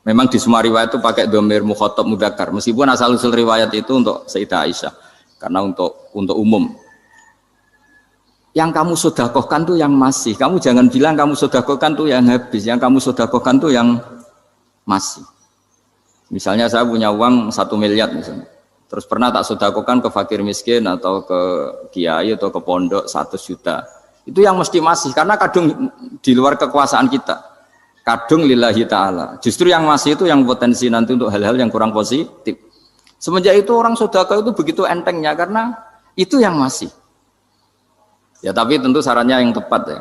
Memang di semua riwayat itu pakai dhamir mukhatab mudzakkar. Meskipun asal-usul riwayat itu untuk Sayyidah Aisyah, karena untuk umum. Yang kamu sedekahkan tuh yang masih. Kamu jangan bilang kamu sedekahkan tuh yang habis. Yang kamu sedekahkan tuh yang masih. Misalnya saya punya uang 1 miliar misalnya. Terus pernah tak sedekahkan ke fakir miskin atau ke kiai atau ke pondok 100 juta. Itu yang mesti masih karena kadung di luar kekuasaan kita. Kadung lillahi ta'ala. Justru yang masih itu yang potensi nanti untuk hal-hal yang kurang positif. Semenjak itu orang sedekah itu begitu entengnya karena itu yang masih. Ya tapi tentu sarannya yang tepat ya.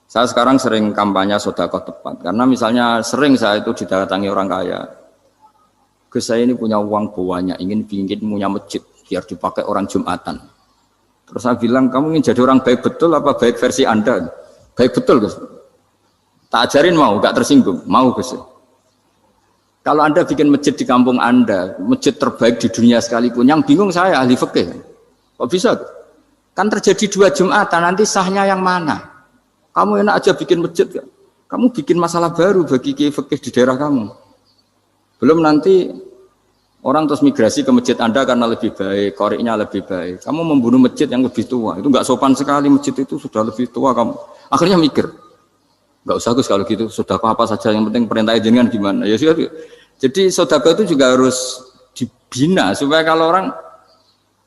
Saya sekarang sering kampanye sedekah tepat karena misalnya sering saya itu didatangi orang kaya. Gus, saya ini punya uang banyak, ingin punya masjid biar dipakai orang Jumatan. Terus saya bilang, kamu ingin jadi orang baik betul apa baik versi Anda? Baik betul Gus. Tak ajarin mau, gak tersinggung, mau Gus. Kalau Anda bikin masjid di kampung Anda, masjid terbaik di dunia sekalipun, yang bingung saya ahli fikih. Kok bisa? Kan terjadi 2 Jumatan, nanti sahnya yang mana? Kamu enak aja bikin masjid, kan? Kamu bikin masalah baru bagi kiai fikih di daerah kamu. Belum nanti orang terus migrasi ke masjid Anda karena lebih baik, koriknya lebih baik. Kamu membunuh masjid yang lebih tua, itu nggak sopan sekali, masjid itu sudah lebih tua kamu. Akhirnya mikir, nggak usah Gus kalau gitu, sedekah apa saja yang penting perintah jenengan gimana. Ya sudah. Jadi sedekah itu juga harus dibina supaya kalau orang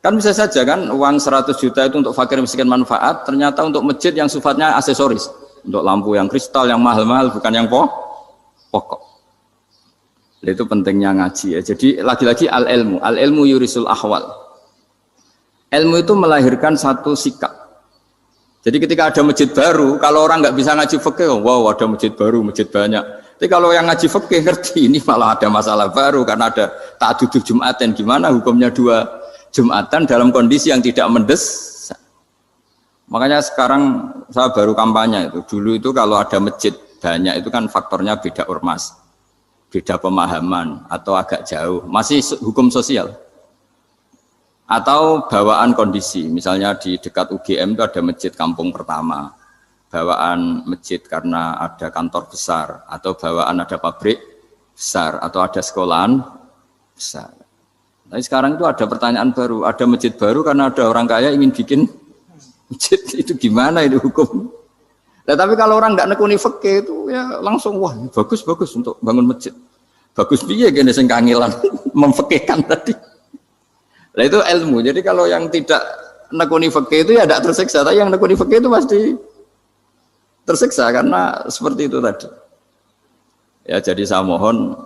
kan bisa saja kan uang 100 juta itu untuk fakir miskin manfaat, ternyata untuk masjid yang sifatnya aksesoris, untuk lampu yang kristal yang mahal-mahal bukan yang pokok. Itu pentingnya ngaji ya. Jadi lagi-lagi al-ilmu yurisul ahwal. Ilmu itu melahirkan satu sikap. Jadi ketika ada masjid baru, kalau orang nggak bisa ngaji fikih, wow ada masjid baru, masjid banyak. Tapi kalau yang ngaji fikih ngerti ini malah ada masalah baru karena ada ta'addudul Jum'atan. Gimana hukumnya 2 Jum'atan dalam kondisi yang tidak mendesak. Makanya sekarang saya baru kampanye itu. Dulu itu kalau ada masjid banyak itu kan faktornya beda ormas. Beda pemahaman atau agak jauh, masih hukum sosial atau bawaan kondisi. Misalnya di dekat UGM itu ada masjid kampung pertama, bawaan masjid karena ada kantor besar, atau bawaan ada pabrik besar, atau ada sekolahan besar. Tapi sekarang itu ada pertanyaan baru, ada masjid baru karena ada orang kaya ingin bikin masjid, itu gimana itu hukum? Nah, tapi kalau orang nggak nekuni fikih itu ya langsung wah bagus untuk bangun masjid. Bagus piye gene sing kangelan memfikihkan tadi. Nah itu ilmu. Jadi kalau yang tidak nekuni fikih itu ya tidak tersiksa, tapi yang nekuni fikih itu pasti tersiksa karena seperti itu tadi. Ya jadi saya mohon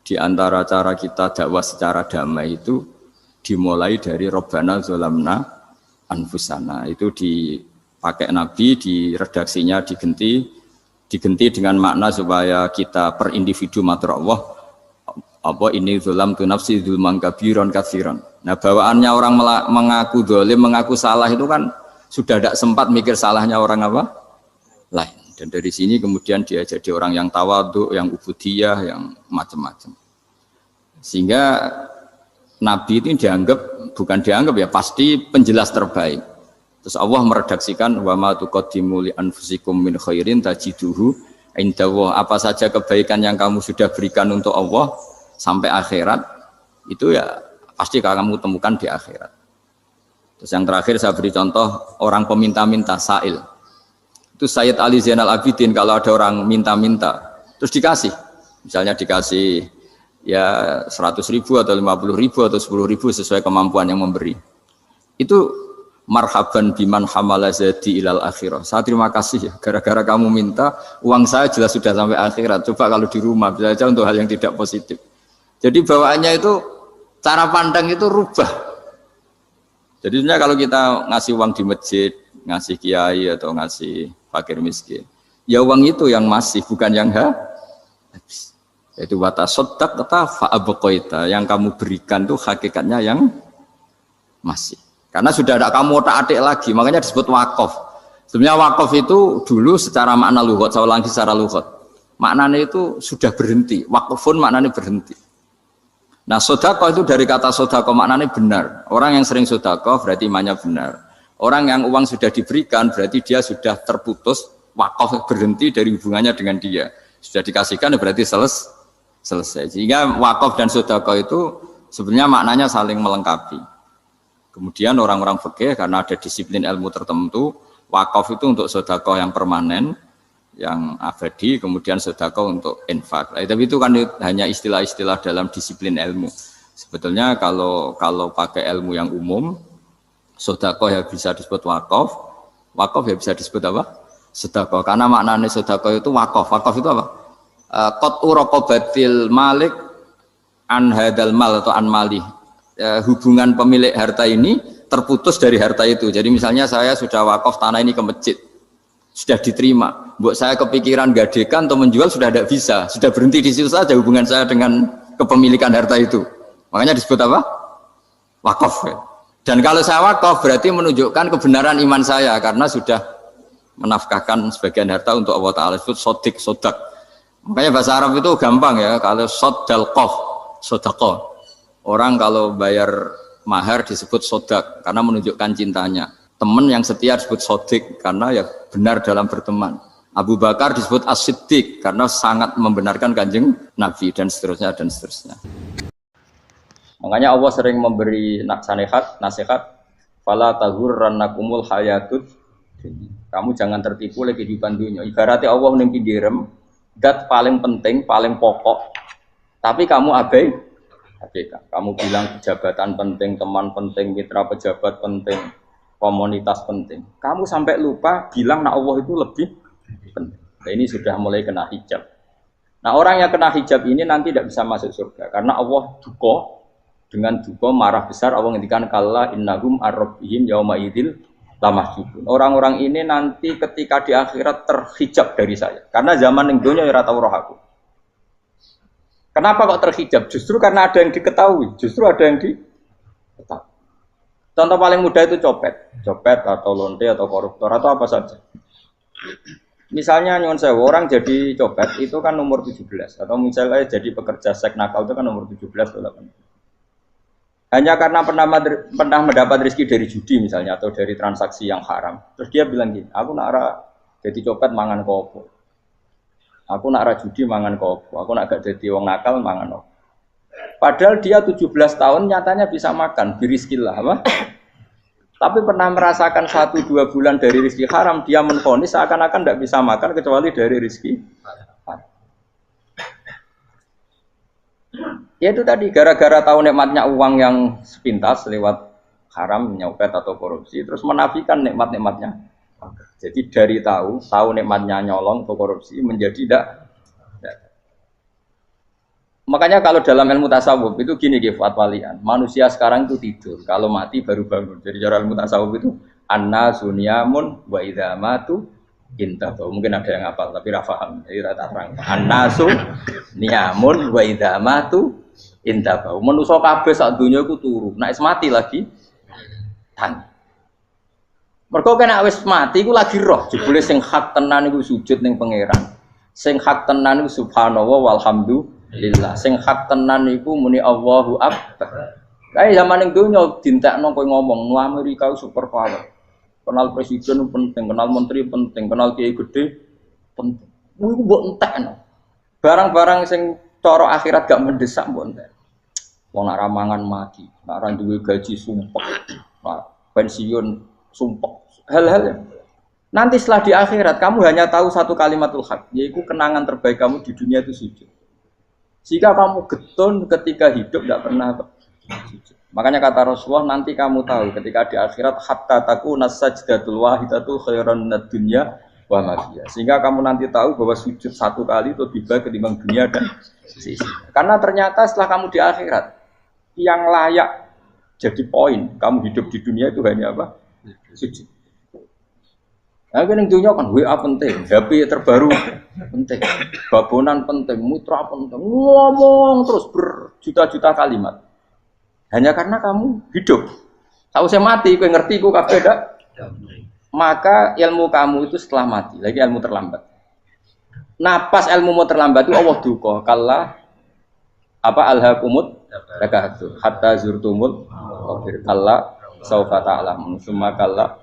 di antara cara kita dakwah secara damai itu dimulai dari Rabbana Zolamna Anfusana. Itu dipakai Nabi, di redaksinya diganti dengan makna supaya kita per individu matur Allah apa ini dzulam tu nafsi dzulman kabiron katsiran. Nah, bawaannya orang mengaku zalim, mengaku salah itu kan sudah tidak sempat mikir salahnya orang apa? Lain. Dan dari sini kemudian dia jadi orang yang tawadhu, yang ubudiyah, yang macam-macam. Sehingga Nabi itu bukan dianggap ya, pasti penjelas terbaik. Terus Allah meredaksikan wa ma tuqaddimu li anfusikum min khairin tajiduhu indallah. Apa saja kebaikan yang kamu sudah berikan untuk Allah sampai akhirat itu ya pasti kamu temukan di akhirat. Terus yang terakhir saya beri contoh orang peminta-minta sa'il. Itu Sayyid Ali Zainal Abidin kalau ada orang minta-minta terus dikasih. Misalnya dikasih ya 100.000 atau 50.000 atau 10.000 sesuai kemampuan yang memberi. Itu marhaban biman hamala zadi ilal akhirah. Saya terima kasih ya, gara-gara kamu minta uang saya jelas sudah sampai akhirat. Coba kalau di rumah bisa saja untuk hal yang tidak positif. Jadi bawaannya itu cara pandang itu rubah. Jadi sebenarnya kalau kita ngasih uang di masjid, ngasih kiai atau ngasih fakir miskin, ya uang itu yang masih, bukan yang habis. Itu watasodak kata fa'abqaita, yang kamu berikan itu hakikatnya yang masih. Karena sudah ada kamu otak-atik lagi, makanya disebut wakaf. Sebenarnya wakaf itu dulu secara makna lughat, saya ulangi secara lughat. Maknanya itu sudah berhenti, wakafun maknanya berhenti. Nah, sedekah itu dari kata sedekah maknanya benar. Orang yang sering sedekah berarti imannya benar. Orang yang uang sudah diberikan berarti dia sudah terputus, wakaf berhenti dari hubungannya dengan dia. Sudah dikasihkan berarti selesai. Sehingga wakaf dan sedekah itu sebenarnya maknanya saling melengkapi. Kemudian orang-orang fikih karena ada disiplin ilmu tertentu, wakaf itu untuk sedekah yang permanen, yang abadi, kemudian sedekah untuk infak. Tapi itu kan hanya istilah-istilah dalam disiplin ilmu. Sebetulnya kalau pakai ilmu yang umum, sedekah ya bisa disebut wakaf, wakaf ya bisa disebut apa? Sedekah. Karena maknanya sedekah itu wakaf. Wakaf itu apa? Qat'u raqabatil malik an hadal mal atau an mali. Hubungan pemilik harta ini terputus dari harta itu. Jadi misalnya saya sudah wakaf tanah ini ke masjid, sudah diterima. Buat saya kepikiran gadekan atau menjual sudah tidak bisa, sudah berhenti di situ saja hubungan saya dengan kepemilikan harta itu. Makanya disebut apa? Wakaf. Dan kalau saya wakaf berarti menunjukkan kebenaran iman saya karena sudah menafkahkan sebagian harta untuk Allah Ta'ala. Disebut sodik, sodak. Makanya bahasa Arab itu gampang ya, kalau sodal qaf, sodaqah. Orang kalau bayar mahar disebut sodak karena menunjukkan cintanya. Teman yang setia disebut sodik karena ya benar dalam berteman. Abu Bakar disebut as-siddiq karena sangat membenarkan kanjeng Nabi dan seterusnya dan seterusnya. Makanya Allah sering memberi nasihat, fala taghurrannakumul hayatud. Kamu jangan tertipu oleh kehidupan dunia. Ibaratnya Allah ning pinggirem, dat paling penting, paling pokok. Tapi kamu abaikan. Kamu bilang jabatan penting, teman penting, mitra pejabat penting, komunitas penting. Kamu sampai lupa bilang nah Allah itu lebih penting. Nah, ini sudah mulai kena hijab. Nah, orang yang kena hijab ini nanti tidak bisa masuk surga karena Allah dengan duka marah besar. Allah ngendikan kalla innahum ar-rabbihim yauma idzil lamahjubun. Orang-orang ini nanti ketika di akhirat terhijab dari saya. Karena zaman ning donya ora tau roh aku. Kenapa kok terhijab? Justru karena ada yang diketahui, justru ada yang diketahui. Contoh paling mudah itu copet atau lonte atau koruptor atau apa saja. Misalnya nyuwun sewu orang jadi copet itu kan umur 17 atau misalnya jadi pekerja seks nakal itu kan umur 17 atau 18. Hanya karena pernah mendapat rezeki dari judi misalnya atau dari transaksi yang haram. Terus dia bilang gini, aku nak jadi copet mangan kopo. Aku nak judi mangan kopo. Aku nak gak jadi wong nakal mangan kopo. Padahal dia 17 tahun nyatanya bisa makan, birizkillah apa? Tapi pernah merasakan 1-2 bulan dari rezeki haram, dia menvonis seakan-akan tidak bisa makan kecuali dari rezeki haram. Ya itu tadi, gara-gara tahu nikmatnya uang yang sepintas lewat haram, nyopet atau korupsi, terus menafikan nikmat-nikmatnya. Jadi dari tahu nikmatnya nyolong atau korupsi menjadi tidak. Makanya kalau dalam ilmu tasawuf itu gini Fuad Walian, manusia sekarang itu tidur, kalau mati baru bangun. Jadi cara ilmu tasawuf itu annasu niyamun wa idza matu intahu. Mungkin ada yang hafal tapi ra paham. Jadi rata terang. Annasu niyamun wa idza matu indah bau. Manusa kabeh sak donya iku turu. Nek mati lagi tangi. Mergo kena wis mati iku lagi roh. Jebule sing hak tenan iku sujud ning pangeran. Sing hak tenan iku subhanallah walhamdulillah. Sing hak tenan iku muni Allahu akbar. Kae zaman ning donya dintekno kowe ngomong, "Nu Amerika super power." Kenal presiden penting, kenal menteri penting, kenal kiai gede penting. Iku mbok entekno. Barang-barang sing cara akhirat gak mendesak mbok entek. Wong nak ramangan mati, nak ra duwe gaji sumpek, pensiun sumpek. Hal-hal nanti setelah di akhirat kamu hanya tahu satu kalimatul haq, yaitu kenangan terbaik kamu di dunia itu sujud. Jika kamu getun ketika hidup tidak pernah sujud. Makanya kata Rasulullah, nanti kamu tahu ketika di akhirat hatta takuna sajdatul wahidatu khairan minad dunya wa ma fiha. Sehingga kamu nanti tahu bahwa sujud satu kali itu lebih baik ketimbang dunia dan sisi. Karena ternyata setelah kamu di akhirat yang layak jadi poin kamu hidup di dunia itu hanya apa? Sujud. Nah, yang dunia kan WA penting, HP terbaru penting, babonan penting, mitra penting, ngomong terus berjuta-juta kalimat. Hanya karena kamu hidup. Tahu saya mati, kau ngerti, kau kabeh dak. Maka ilmu kamu itu setelah mati, lagi ilmu terlambat. Nah, pas ilmu mau terlambat itu Allah duka, kalla apa alhaqumut takadzur hatta zurtumul qabir kalla saufa ta'lamun summa kalla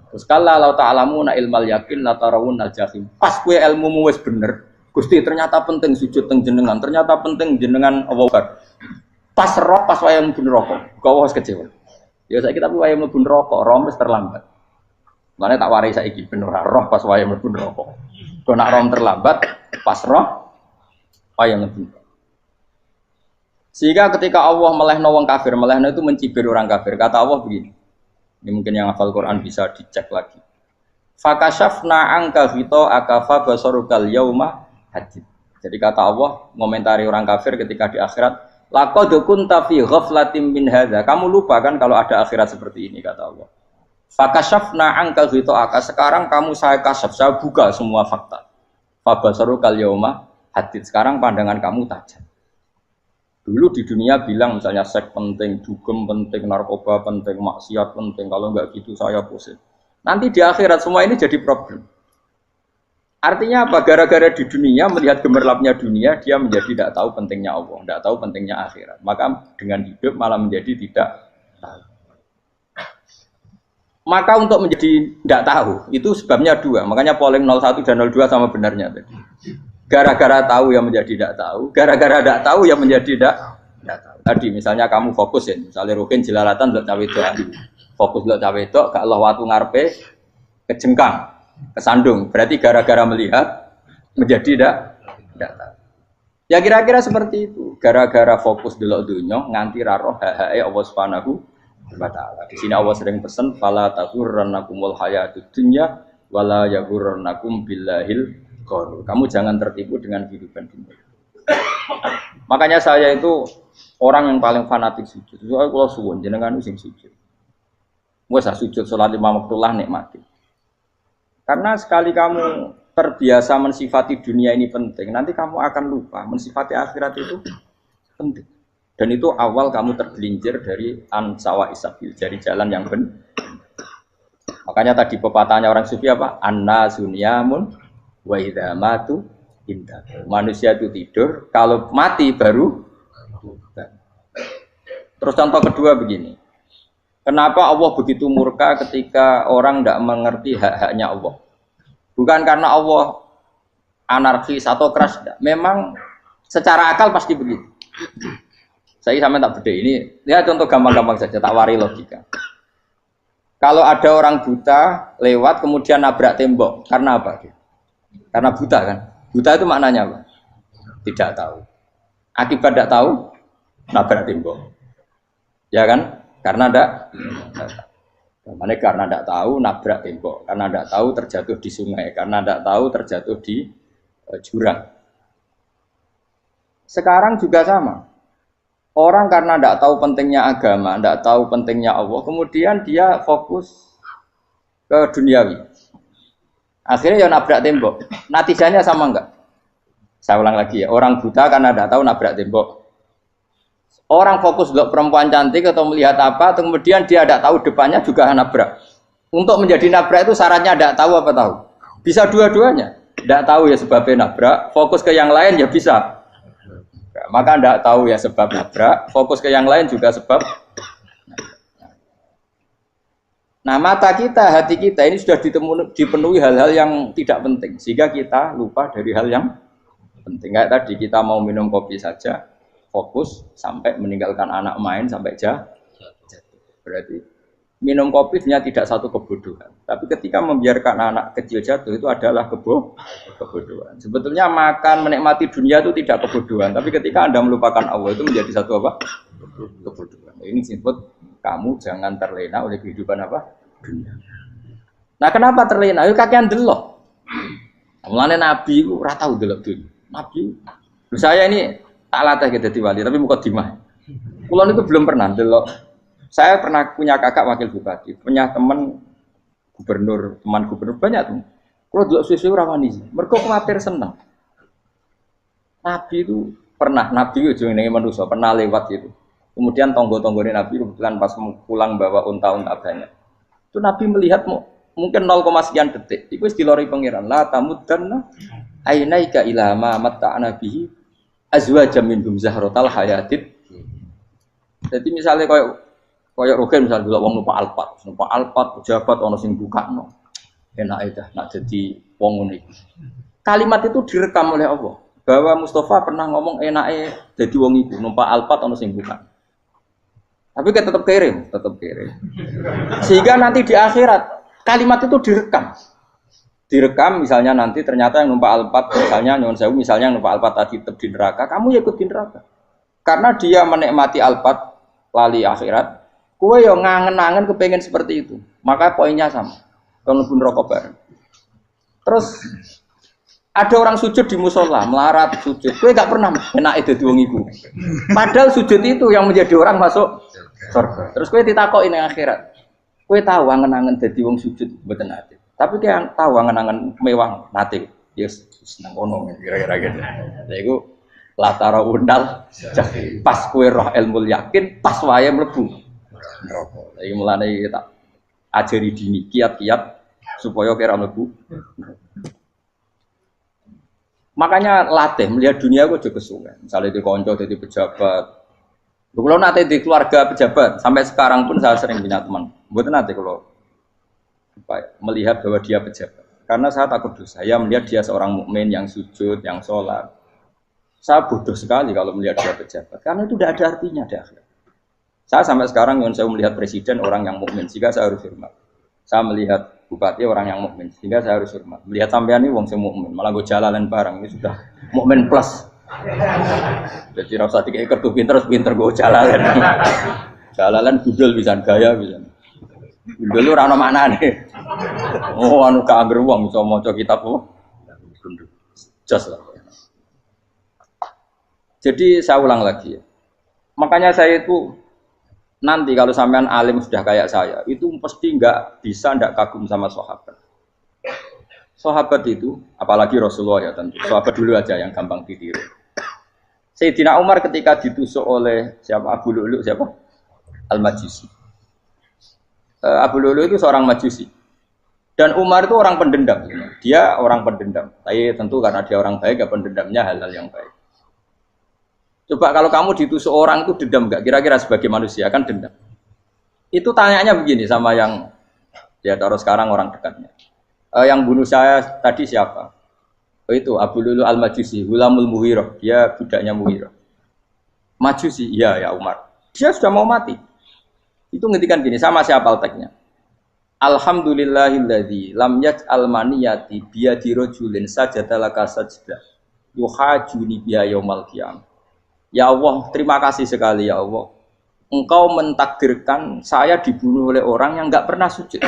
terus kalla law ta'lamuna ilmal yakin la tarawun al-jahim. Pas kowe ilmumu wis bener, Gusti ternyata penting sujud teng jenengan, ternyata penting jenengan Allah. Pas roh pas wayah mlebu neraka, kok wis kecewa. Ya saiki tapi wayah mlebu neraka, roh wis terlambat. Mane tak warai saiki ben ora roh pas wayah mlebu neraka. Kok nak roh terlambat, pas roh wayah mlebu. Sehingga ketika Allah melehno wong kafir, melehno itu mencibir orang kafir. Kata Allah begini. Ini mungkin yang hafal Quran bisa dicek lagi. Fakashafna anka ghita akafa basarukal yauma hadid. Jadi kata Allah ngomentari orang kafir ketika di akhirat, laqad kunta fi ghaflatin min hadza. Kamu lupa kan kalau ada akhirat seperti ini kata Allah. Fakashafna anka ghita aka. Sekarang kamu saya kasaf, saya buka semua fakta. Fa basarukal yauma hadid. Sekarang pandangan kamu tajam. Dulu di dunia bilang misalnya seks penting, dugem penting, narkoba penting, maksiat penting. Kalau enggak gitu saya pusing. Nanti di akhirat semua ini jadi problem. Artinya apa? Gara-gara di dunia melihat gemerlapnya dunia, dia menjadi tidak tahu pentingnya Allah, tidak tahu pentingnya akhirat. Maka dengan hidup malah menjadi tidak tahu. Maka untuk menjadi tidak tahu itu sebabnya dua. Makanya polling 01 dan 02 sama benarnya tadi. Gara-gara tahu yang menjadi tidak tahu, gara-gara tidak tahu yang menjadi tidak tahu. Tadi misalnya kamu fokus ya, misalnya rukin jelalatan buat cawe itu, fokus buat cawe itu, gak Allah waktu ngarepe kejengkang, kesandung. Berarti gara-gara melihat menjadi tidak tahu. Ya kira-kira seperti itu. Gara-gara fokus delok dunya nganti roh hae Allah Subhanahu wa taala. Di sini Allah sering pesan fala taghurrannakumul hayatud dunya wala yaghurrannakum billahil. Kamu jangan tertipu dengan kehidupan dunia. Makanya saya itu orang yang paling fanatik sujud. Soalnya kalau suwun jenengan sing sujud. Wes sujud salat 5 waktu lah nikmati. Karena sekali kamu terbiasa mensifati dunia ini penting, nanti kamu akan lupa mensifati akhirat itu penting. Dan itu awal kamu tergelincir dari ansawa isabil, dari jalan yang benar. Makanya tadi pepatahnya orang sufi apa? An-nasunyamun wa idza matu indah. Manusia itu tidur, kalau mati baru. Terus contoh kedua begini. Kenapa Allah begitu murka ketika orang tidak mengerti hak-haknya Allah? Bukan karena Allah anarkis atau keras, tidak. Memang secara akal pasti begitu. Saya sampai tak beda ini. Ya contoh gampang-gampang saja, tak wari logika. Kalau ada orang buta lewat kemudian nabrak tembok, karena apa? Karena buta kan? Buta itu maknanya apa? Tidak tahu. Akibat tidak tahu, nabrak tembok. Ya kan? Karena tidak tahu. Karena tidak tahu, nabrak tembok. Karena tidak tahu, terjatuh di sungai. Karena tidak tahu, terjatuh di jurang. Sekarang juga sama. Orang karena tidak tahu pentingnya agama, tidak tahu pentingnya Allah, kemudian dia fokus ke duniawi. Akhirnya ya nabrak tembok. Natijanya sama enggak? Saya ulang lagi ya. Orang buta karena tidak tahu nabrak tembok. Orang fokus untuk perempuan cantik atau melihat apa, kemudian dia tidak tahu depannya juga nabrak. Untuk menjadi nabrak itu syaratnya tidak tahu apa tahu. Bisa dua-duanya. Tidak tahu ya sebabnya nabrak, fokus ke yang lain ya bisa. Maka tidak tahu ya sebab nabrak, fokus ke yang lain juga sebab. Nah mata kita, hati kita ini sudah dipenuhi hal-hal yang tidak penting. Sehingga kita lupa dari hal yang penting. Kayak tadi kita mau minum kopi saja, fokus sampai meninggalkan anak main sampai jatuh. Berarti minum kopi sebenarnya tidak satu kebodohan. Tapi ketika membiarkan anak kecil jatuh itu adalah kebodohan. Sebetulnya makan, menikmati dunia itu tidak kebodohan. Tapi ketika Anda melupakan Allah itu menjadi satu apa? Kebodohan. Ini disebut kamu jangan terlena oleh kehidupan apa? Dunia. Nah kenapa terlena? Itu kakean delok. Mulane Nabi itu ora tau delok dunia. Nabi, saya ini tak latih jadi wali, tapi mukadimah. Kulon itu belum pernah delok. Saya pernah punya kakak wakil bupati, punya teman gubernur, teman gubernur banyak tuh. Kalau delok susu ora wani, mergo kuwatir seneng. Nabi itu pernah, Nabi itu jenenge manusia, pernah lewat itu. Kemudian tonggo-tonggone Nabi kebetulan pas pulang bawa unta-unta banyak. Itu Nabi melihat mungkin 0, sekian detik. Itu dilori pangeran. La tamuddanna ainaika ila ma matta'na bihi azwajam minhum zahratal hayatid. Jadi misalnya kayak Rogen misalnya dulu wong numpak Alphard pejabat ono sing bukakno. Enak aja nak jadi wong ngene iki. Kalimat itu direkam oleh Allah bahwa Mustafa pernah ngomong enake dadi wong iku numpak Alphard ono sing bukakno. Tapi kan tetap kirim. Sehingga nanti di akhirat kalimat itu direkam misalnya nanti ternyata yang numpak Alphard misalnya nyuwun sewu misalnya yang numpak Alphard tadi tetap di neraka, kamu ya ikut di neraka. Karena dia menikmati Alphard lali akhirat, kowe yo ngangen-angen kepengen seperti itu. Maka poinnya sama. Kon mlebu neraka bareng. Terus ada orang sujud di musola, melarat sujud. Kowe gak pernah enake dadi wong iku. Padahal sujud itu yang menjadi orang masuk surga. Terus kowe ditakoki ning akhirat. Kowe tahu angen-angen dadi wong sujud mboten nate. Tapi kowe tahu angen-angen mewah nate. Yes, seneng ngono kira-kira gitu. Lha iku latara undal pas kowe roh ilmu yakin, pas wae mlebu neraka. Lha iki mulane tak ajari dini kiat-kiat supaya kira mlebu. Makanya latih melihat dunia kok juga kesuwen. Misalnya di konco jadi pejabat. Kalau nanti di keluarga pejabat sampai sekarang pun saya sering punya teman. Buat nanti kalau melihat bahwa dia pejabat. Karena saya takut dosa. Saya melihat dia seorang mukmin yang sujud, yang sholat. Saya bodoh sekali kalau melihat dia pejabat. Karena itu tidak ada artinya di akhirat. Saya sampai sekarang yang saya melihat presiden orang yang mukmin, sehingga saya harus hormat. Saya melihat bupati orang yang mukmin, sehingga saya harus hormat. Melihat sampean ini wong sing mukmin, malah gue jalalan barang ini sudah mukmin plus. Jadi rasa tiga ekor tuh pinter gue jalalan. Jalalan gudel bisa gaya bisa. Gudel lu rano mana nih? Oh anu keangger wong bisa maca kitab oh. Just lah. Jadi saya ulang lagi ya. Makanya saya itu nanti kalau sampean alim sudah kayak saya, itu pasti nggak kagum sama sahabat. Sahabat itu, apalagi Rasulullah ya tentu. Sahabat dulu aja yang gampang ditiru. Sayyidina Umar ketika ditusuk oleh siapa Abu Lu'lu siapa? Al-Majusi. Abu Lu'lu itu seorang Majusi. Dan Umar itu orang pendendam. Dia orang pendendam. Tapi tentu karena dia orang baik, ya pendendamnya hal-hal yang baik. Coba kalau kamu ditusuk orang itu dendam nggak? Kira-kira sebagai manusia kan dendam. Itu tanyanya begini sama yang ya taruh sekarang orang dekatnya. Yang bunuh saya tadi siapa? Oh itu Abu Lu'lu Al-Majusi, Hulamul Muhirah. Dia budaknya Muhirah. Majusi, iya ya Umar. Dia sudah mau mati. Itu ngetikan gini, sama siapa alteknya? Alhamdulillahilladzi lam yaj'al maniyati biyadi rajulin sajadalaka sajdah yuhajuni biya yaumal qiyamah. Ya Allah, terima kasih sekali ya Allah. Engkau mentakdirkan saya dibunuh oleh orang yang enggak pernah sujud.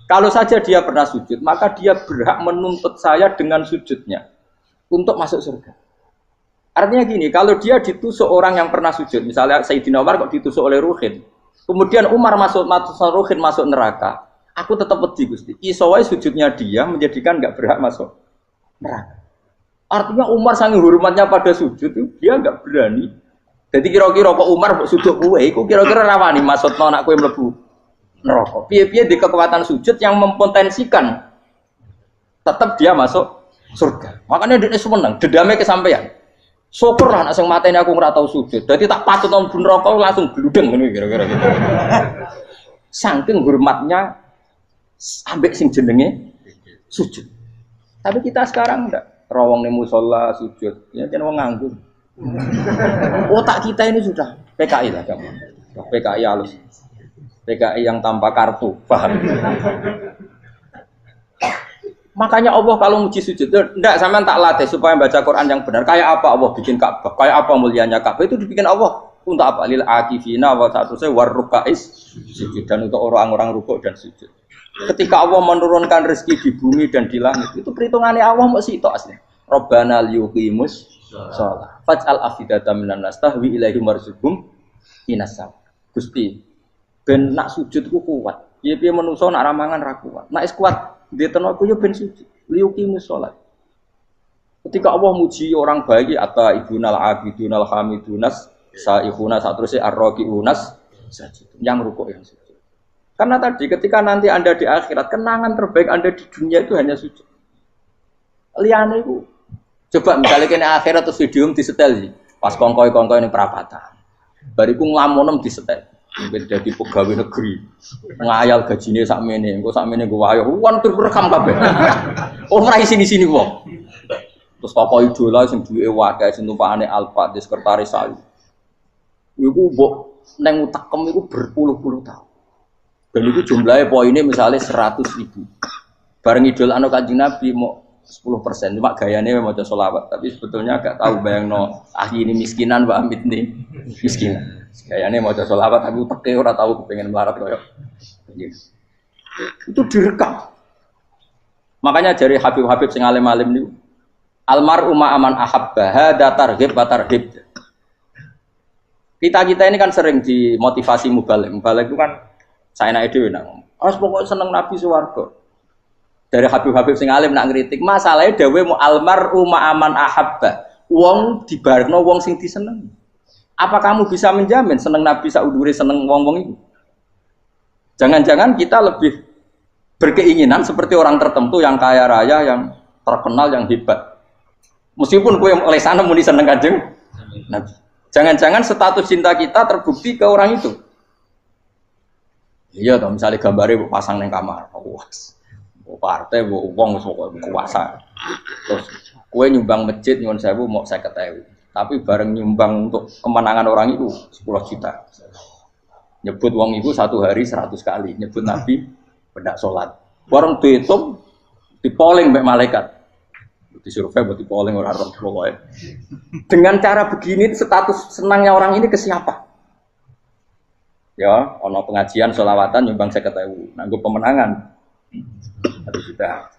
Kalau saja dia pernah sujud, maka dia berhak menuntut saya dengan sujudnya untuk masuk surga. Artinya gini, kalau dia ditusuk orang yang pernah sujud, misalnya Sayyidina Umar kok ditusuk oleh Ruhin, kemudian Umar masuk Ruhin masuk neraka, aku tetap wedi Gusti. Isowai sujudnya dia menjadikan enggak berhak masuk neraka. Artinya Umar saking hormatnya pada sujud itu dia enggak berani Jadi kira-kira kok Umar sujud kowe iku kira-kira rawani maksudno anak kowe mlebu neraka. Piye-piye di kekuatan sujud yang mempotensikan tetap dia masuk surga. Makanya dia seneng, dedame kesampaian. Syukur lah nek sing mateni aku ora tau sujud. Dadi tak patut nang neraka langsung gludeng ngene kira-kira gitu. Saking hormatnya ambek sing jenenge sujud. Tapi kita sekarang enggak rawong ning musala sujud. Ya jeneng wong nganggur. Otak kita ini sudah PKI lah kamu. PKI halus. PKI yang tanpa kartu, paham? Makanya Allah kalau muji sujud, enggak sampean tak latih supaya baca Quran yang benar. Kayak apa Allah bikin Ka'bah? Kayak apa mulianya Ka'bah? Itu dibikin Allah untuk apa? Lil akifina wa satusai warrukais sujud, dan untuk orang-orang rukuk dan sujud. Ketika Allah menurunkan rezeki di bumi dan di langit, itu perhitungannya Allah masih itu asli. Rabbana liyuqimus shalah faj'al afidatan minan nas tahwi ilaihi marzuqhum inasam. Gusti ben nak sujud ku kuat. Piye-piye menungso nak ramangan ra kuat. Nak is kuat dia tenok yo ben sujud. Liyuqimus shalah. Ketika Allah muji orang baik atau ibunal abidunal hamidunas saihuna satrusé arraqiunas sajid. Yang rukuk yang sujud. Karena tadi ketika nanti Anda di akhirat kenangan terbaik Anda di dunia itu hanya sujud. Liyane iku coba misalnya kene akhirat terus video disetel sih. Pas kongkoi-kongkoi ini perapatan. Bariku nglamonem disetel. Mungkin jadi pegawai negeri. Ngayal gajine sakmene, engko sakmene nggo wayo. Wan rekam kabeh. Ora sini-sini wong. Terus tokoh idola sing duwe wae sing tumpakane Alfa di sekretaris saya. Iku mbok neng utakem iku berpuluh-puluh tahun. Dan itu jumlahnya poinnya misalnya 100.000. Bareng idol anu Kanjeng Nabi mau 10%, cuma gayanya mau coba sholawat, tapi sebetulnya agak tahu bayang no ini miskinan, Mbak Amit nih miskinan. Gayanya mau coba sholawat, tapi uteknya orang tahu pengen melarat koyok. Itu direkam. Makanya dari Habib-Habib sing alim-alim nih, almar'u ma'aman ahabba hada targhib wa tarhib. Kita ini kan sering dimotivasi mubalig. Mubalig itu kan saya naik dewe nang. Harus pokoknya seneng Nabi swarga. Dari Habib-Habib sing alim nak ngritik, masalahnya dawe mu almar'u ma'aman ahabba. Wong dibarno wong sing diseneng. Apa kamu bisa menjamin seneng Nabi saudure seneng wong-wong itu? Jangan-jangan kita lebih berkeinginan seperti orang tertentu yang kaya raya, yang terkenal, yang hebat. Meskipun kowe oleh sana muni seneng Kanjeng Nabi. Jangan-jangan status cinta kita terbukti ke orang itu. Iya toh, misalnya gambarnya pasang neng kamar, puas. Partai, uang, kuasa. Terus, kue nyumbang masjid, nyuwun sewu mau 50.000. Tapi bareng nyumbang untuk kemenangan orang itu 10 juta. Nyebut uang itu satu hari 100 kali. Nyebut Nabi, bedak sholat. Bareng dihitung, dipoling mbak malaikat. Disurvei buat dipoling orang-orang pokoknya. Dengan cara begini, status senangnya orang ini ke siapa? Ya, ono pengajian sholawatan nyumbang 50.000. Nanggup pemenangan. Harus sudah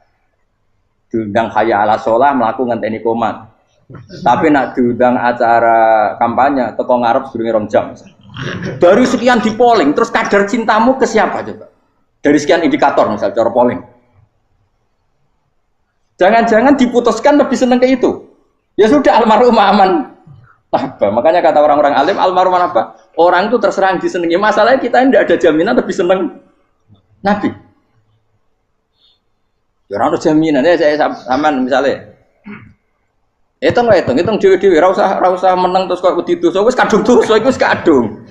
diundang hayya ala sholah melakukan ngenteni komat. Tapi nak diundang acara kampanye teko ngarep sedurunge 2 jam. Baru sekian di polling, terus kadar cintamu ke siapa coba? Dari sekian indikator misal cara polling. Jangan-jangan diputuskan lebih seneng ke itu. Ya sudah almarhum aman. Apa? Makanya kata orang-orang alim almarhum apa? Orang itu terserah disenangi. Masalahnya kita tidak ada jaminan lebih seneng Nabi. Ya ora ono jaminan ya saya sampean misale. Hitung dhewe-dhewe ora usah meneng terus kok wedi dosa wis kadung dosa iku wis kadung.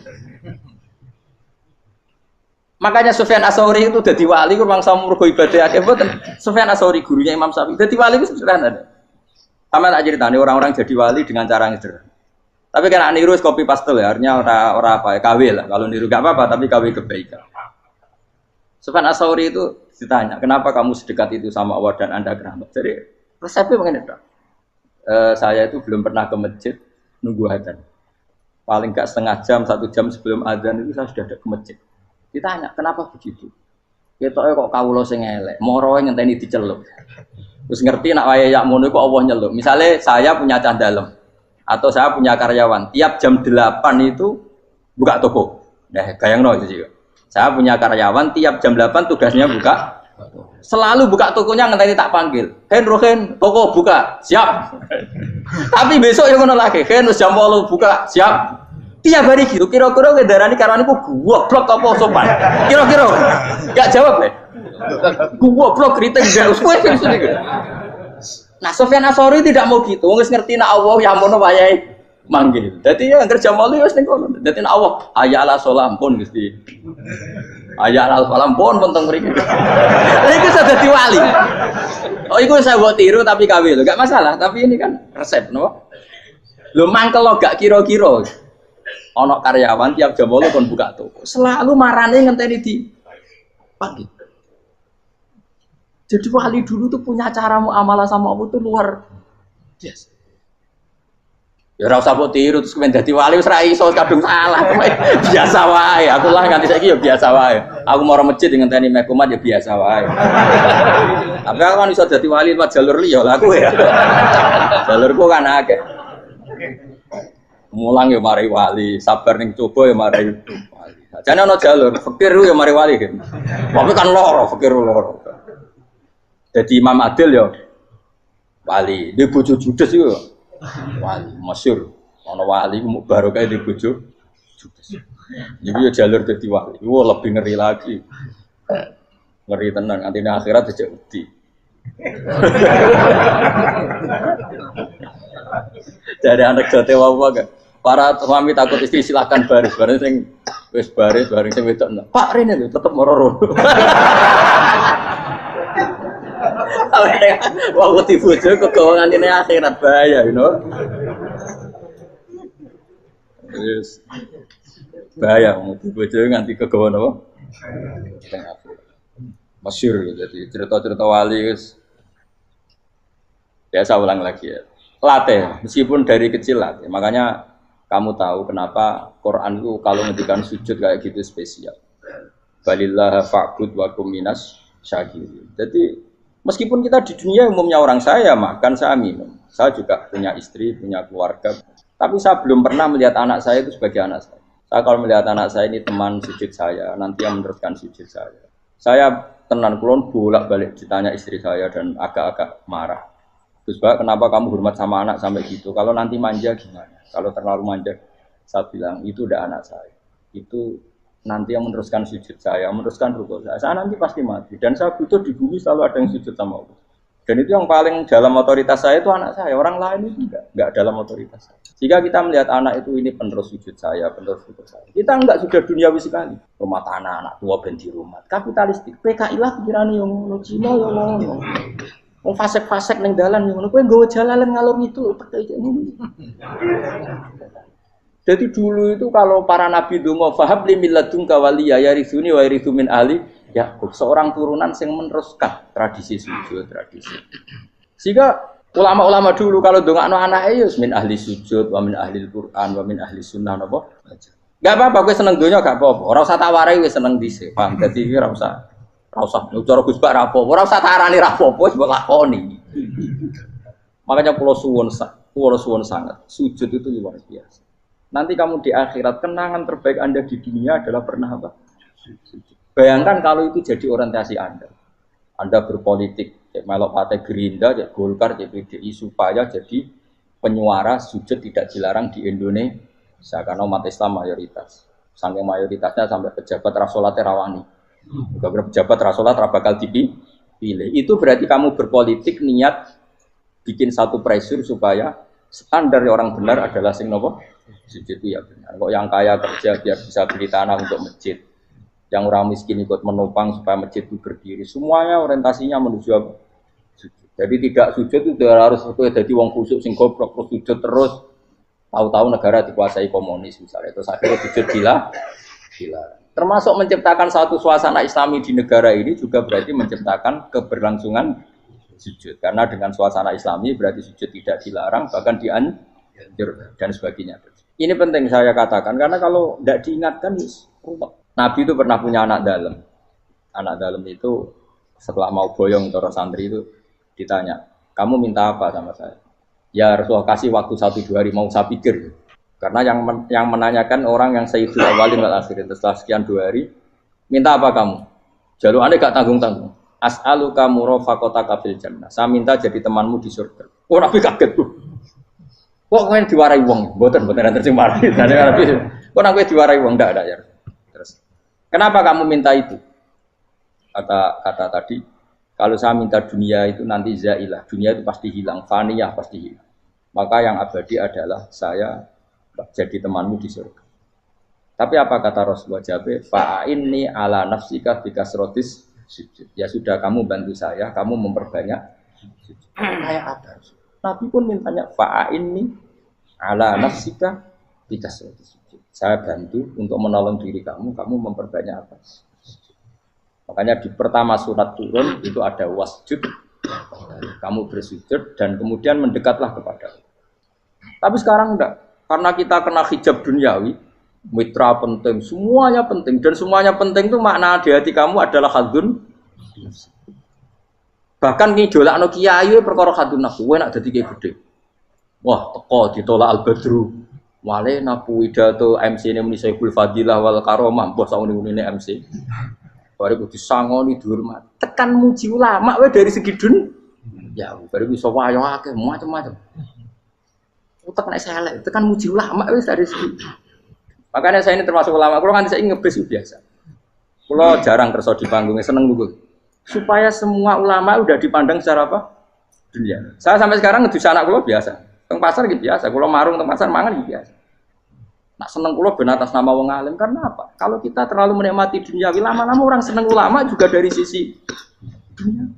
Makanya Sufyan Ats-Tsauri itu dadi wali ku mangsa mergo ibadah akeh mboten. Sufyan Ats-Tsauri gurunya Imam Syafi'i. Dadi wali itu sederhana. Sampeyan tak ceritani orang-orang jadi wali dengan cara yang sederhana. Tapi kan niru copy paste ya, artinya ora apa ya KW lah. Kalau niru enggak apa-apa tapi KW kebaikan. Sufyan Ats-Tsauri itu ditanya, kenapa kamu sedekat itu sama Allah dan Anda keramat? Jadi resepnya begini dok. Saya itu belum pernah ke masjid nunggu adzan. Paling enggak setengah jam, 1 jam sebelum adzan itu saya sudah ada ke masjid. Ditanya, kenapa begitu? Ketoke kok kawula sing elek, moroe ngenteni diceluk. Terus ngerti nak wayahe yak ngono iku Allah nyeluk. Misale saya punya cah dalem atau saya punya karyawan, tiap jam 8 itu buka toko. Nah, gayangno itu juga. Saya punya karyawan tiap jam 8 tugasnya buka. Selalu buka tokonya ngenteni tak panggil. Rohen, toko buka, siap. Tapi besok yang ngono lagi, wis jam 8 buka, siap. Tiap hari gitu, kira-kira ngendarani karwaniku goblok apa sopan? Kira-kira enggak jawab ya. Goblok kritik enggak usah gitu. Nah, Sufyan Atsori tidak mau gitu. Wis ngerti nek Allah ya mono wayahe manggil. Dadi ya kerja malu wis ning kono. Dadi nek Allah hayya ala sholat pun Gusti. Hayya ala sholat pun teng mriki. Lha iku sudah dadi wali. Oh iku saya buat tiru tapi kawe lho, enggak masalah, tapi ini kan resep napa? Lho mangkel lo gak kira-kira. Ana karyawan tiap jam 8 kon buka toko. Selalu marane ngenteni di pagi. Jadi wali dulu tuh punya cara muamalah sama Allah tuh luar biasa. Ya ora usah mbok tiru terus kemen dadi wali wis ra iso kadung salah. Biasa wae. Aku lah nganti saiki ya biasa wae. Aku mau masjid ngenteni mekumat ya biasa wae. Tapi aku kan iso dadi wali lewat jalur liya lah aku ya. Jalurku kan akeh. Mulang ya mari wali, sabar ning coba ya mari wali. Jane ana jalur fikir ya mari wali gitu. Tapi kan loro, fikir loro. Jadi Imam Adil ya wali, di bojo judes iku wali masyhur. Ana wali barokah di bojo judes. Iki ya jalur dadi wali. Wah lebih ngeri lagi. Ngeri tenan antine akhirat aja wedi. Dari anak jote wae gak. Para suami takut istri silakan baris sing wis baris sing wedok. Pak Rene lho tetep meroro. Wah wedi bojo kegawangan ini akhirat bahaya, you know. Terus bahaya wedi bojo nganti kegawan apa? Masyhur jadi cerita-cerita wali guys. Biasa ulang lagi ya. Latih, meskipun dari kecil latih. Makanya kamu tahu kenapa Quran itu kalau ngendikan sujud kayak gitu spesial. Balillah fa'bud wa kum minas syakirin. Jadi meskipun kita di dunia umumnya orang saya makan, saya minum. Saya juga punya istri, punya keluarga. Tapi saya belum pernah melihat anak saya itu sebagai anak saya. Saya kalau melihat anak saya ini teman sujud saya, nanti yang meneruskan sujud saya. Saya tenan kulon bolak-balik ditanya istri saya dan agak-agak marah. Terus Pak, kenapa kamu hormat sama anak sampai gitu? Kalau nanti manja gimana? Kalau terlalu manja, saya bilang itu udah anak saya. Itu nanti yang meneruskan sujud saya, meneruskan rukuk saya. Saya nanti pasti mati. Dan saya butuh di bumi selalu ada yang sujud sama Allah. Dan itu yang paling dalam otoritas saya itu anak saya. Orang lain itu enggak dalam otoritas saya. Jika kita melihat anak itu ini penerus sujud saya, penerus rukuk saya. Kita enggak sudah duniawi sekali. Rumah tanah, anak tua ben di rumah. Kapitalistik. PKI lah pikirannya yang Cina ya ngono. Wong fasek-fasek ning dalan ngono kowe nggawa jalalan ngalor itu Jadi dulu itu kalau para nabi donga fahab li milladunka waliya yarisuni wa yarithu min ahli Yakub, seorang turunan yang meneruskan tradisi sujud, tradisi. Sehingga ulama-ulama dulu kalau dongakno anake ya min ahli sujud wa min ahli Al-Qur'an wa min ahli sunnah napa. Enggak apa-apa kowe seneng donya gak apa-apa. Ora usah tak warai wis seneng dhisik. Paham? Dadi iki ora usah cara Gus Bak rapo, ora usah tarani rapo, wis mbok lakoni. Makanya kula suwun sangat, sujud itu luar biasa. Nanti kamu di akhirat kenangan terbaik Anda di dunia adalah pernah apa? Sujud. Bayangkan kalau itu jadi orientasi Anda. Anda berpolitik, melok partai Gerindra, Golkar, PDI supaya jadi penyuara sujud tidak dilarang di Indonesia karena umat Islam mayoritas. Sampai mayoritasnya sampai pejabat rasolat rawani. Juga pejabat rasolat bakal dipilih. Itu berarti kamu berpolitik niat bikin satu pressure supaya standar orang benar adalah sing nopo sujud itu ya benar. Kok yang kaya kerja biar bisa beli tanah untuk masjid, yang orang miskin ikut menopang supaya masjid itu berdiri. Semuanya orientasinya menuju sujud. Jadi tidak sujud itu harus jadi wong khusyuk sing goblok terus sujud terus. Tahu-tahu negara dikuasai komunis misalnya, terus akhirnya sujud gila. Termasuk menciptakan satu suasana Islami di negara ini juga berarti menciptakan keberlangsungan sujud. Karena dengan suasana Islami berarti sujud tidak dilarang, bahkan dianjur dan sebagainya. Ini penting saya katakan karena kalau tidak diingatkan, Nabi itu pernah punya anak dalam. Anak dalam itu setelah mau boyong terus santri itu ditanya, kamu minta apa sama saya? Ya Rasulullah kasih waktu 1-2 hari mau saya pikir. Karena yang menanyakan orang yang Sayyidul Awwalin wal Akhirin setelah sekian 2 hari, minta apa kamu? Jalur Anda gak tanggung-tanggung. As'aluka murafaqataka fil jannah. Saya minta jadi temanmu di surga. Oh Nabi kaget tuh. Kok kowe diwarai wong? Mboten terjemah. Kok nang kowe diwarai wong ndak ada ya. Terus kenapa kamu minta itu? Kata tadi, kalau saya minta dunia itu nanti zailah, dunia itu pasti hilang, faniyah pasti hilang. Maka yang abadi adalah saya jadi temanmu di surga. Tapi apa kata Rasulullah Jabe? Fa'inni ala nafsika bikasrotis sujud. Ya sudah, kamu bantu saya, kamu memperbanyak sujud. Kayak apa? Nabi pun mintanya fa'inni ala nafsika bikasrotis sujud. Saya bantu untuk menolong diri kamu memperbanyak apa? Makanya di pertama surat turun itu ada wasjud, kamu bersujud dan kemudian mendekatlah kepada Allah. Tapi sekarang enggak, karena kita kena hijab duniawi, mitra penting, semuanya penting dan semuanya penting itu makna di hati kamu adalah hadun. Bahkan ngidolakno kiai perkara hadun nafsu, kowe nak dadi kiai gede. Wah, teko ditolak al-badru. Wale napu pidato MC-ne muni Saiful Fadilah wal Karomah, mbah sauni-unine MC. Baru disangoni dihormat. Tekan muji ulama wae dari segi ya baru bisa wayo akeh macam-macam. Utek nek selek, tekan muji ulama wis dari segi. Makanya saya ini termasuk ulama, kalau kan saya ngebis biasa. Kalau jarang kerso di panggungnya, seneng dulu. Supaya semua ulama udah dipandang secara apa? Dunia. Saya sampai sekarang ngedus anak kalau biasa. Teng pasar gitu biasa, kalau marung teng pasar mangan gitu biasa. Nak seneng kulo ben atas nama wong alim karena apa? Kalau kita terlalu menikmati dunia, lama-lama orang seneng ulama juga dari sisi dunia.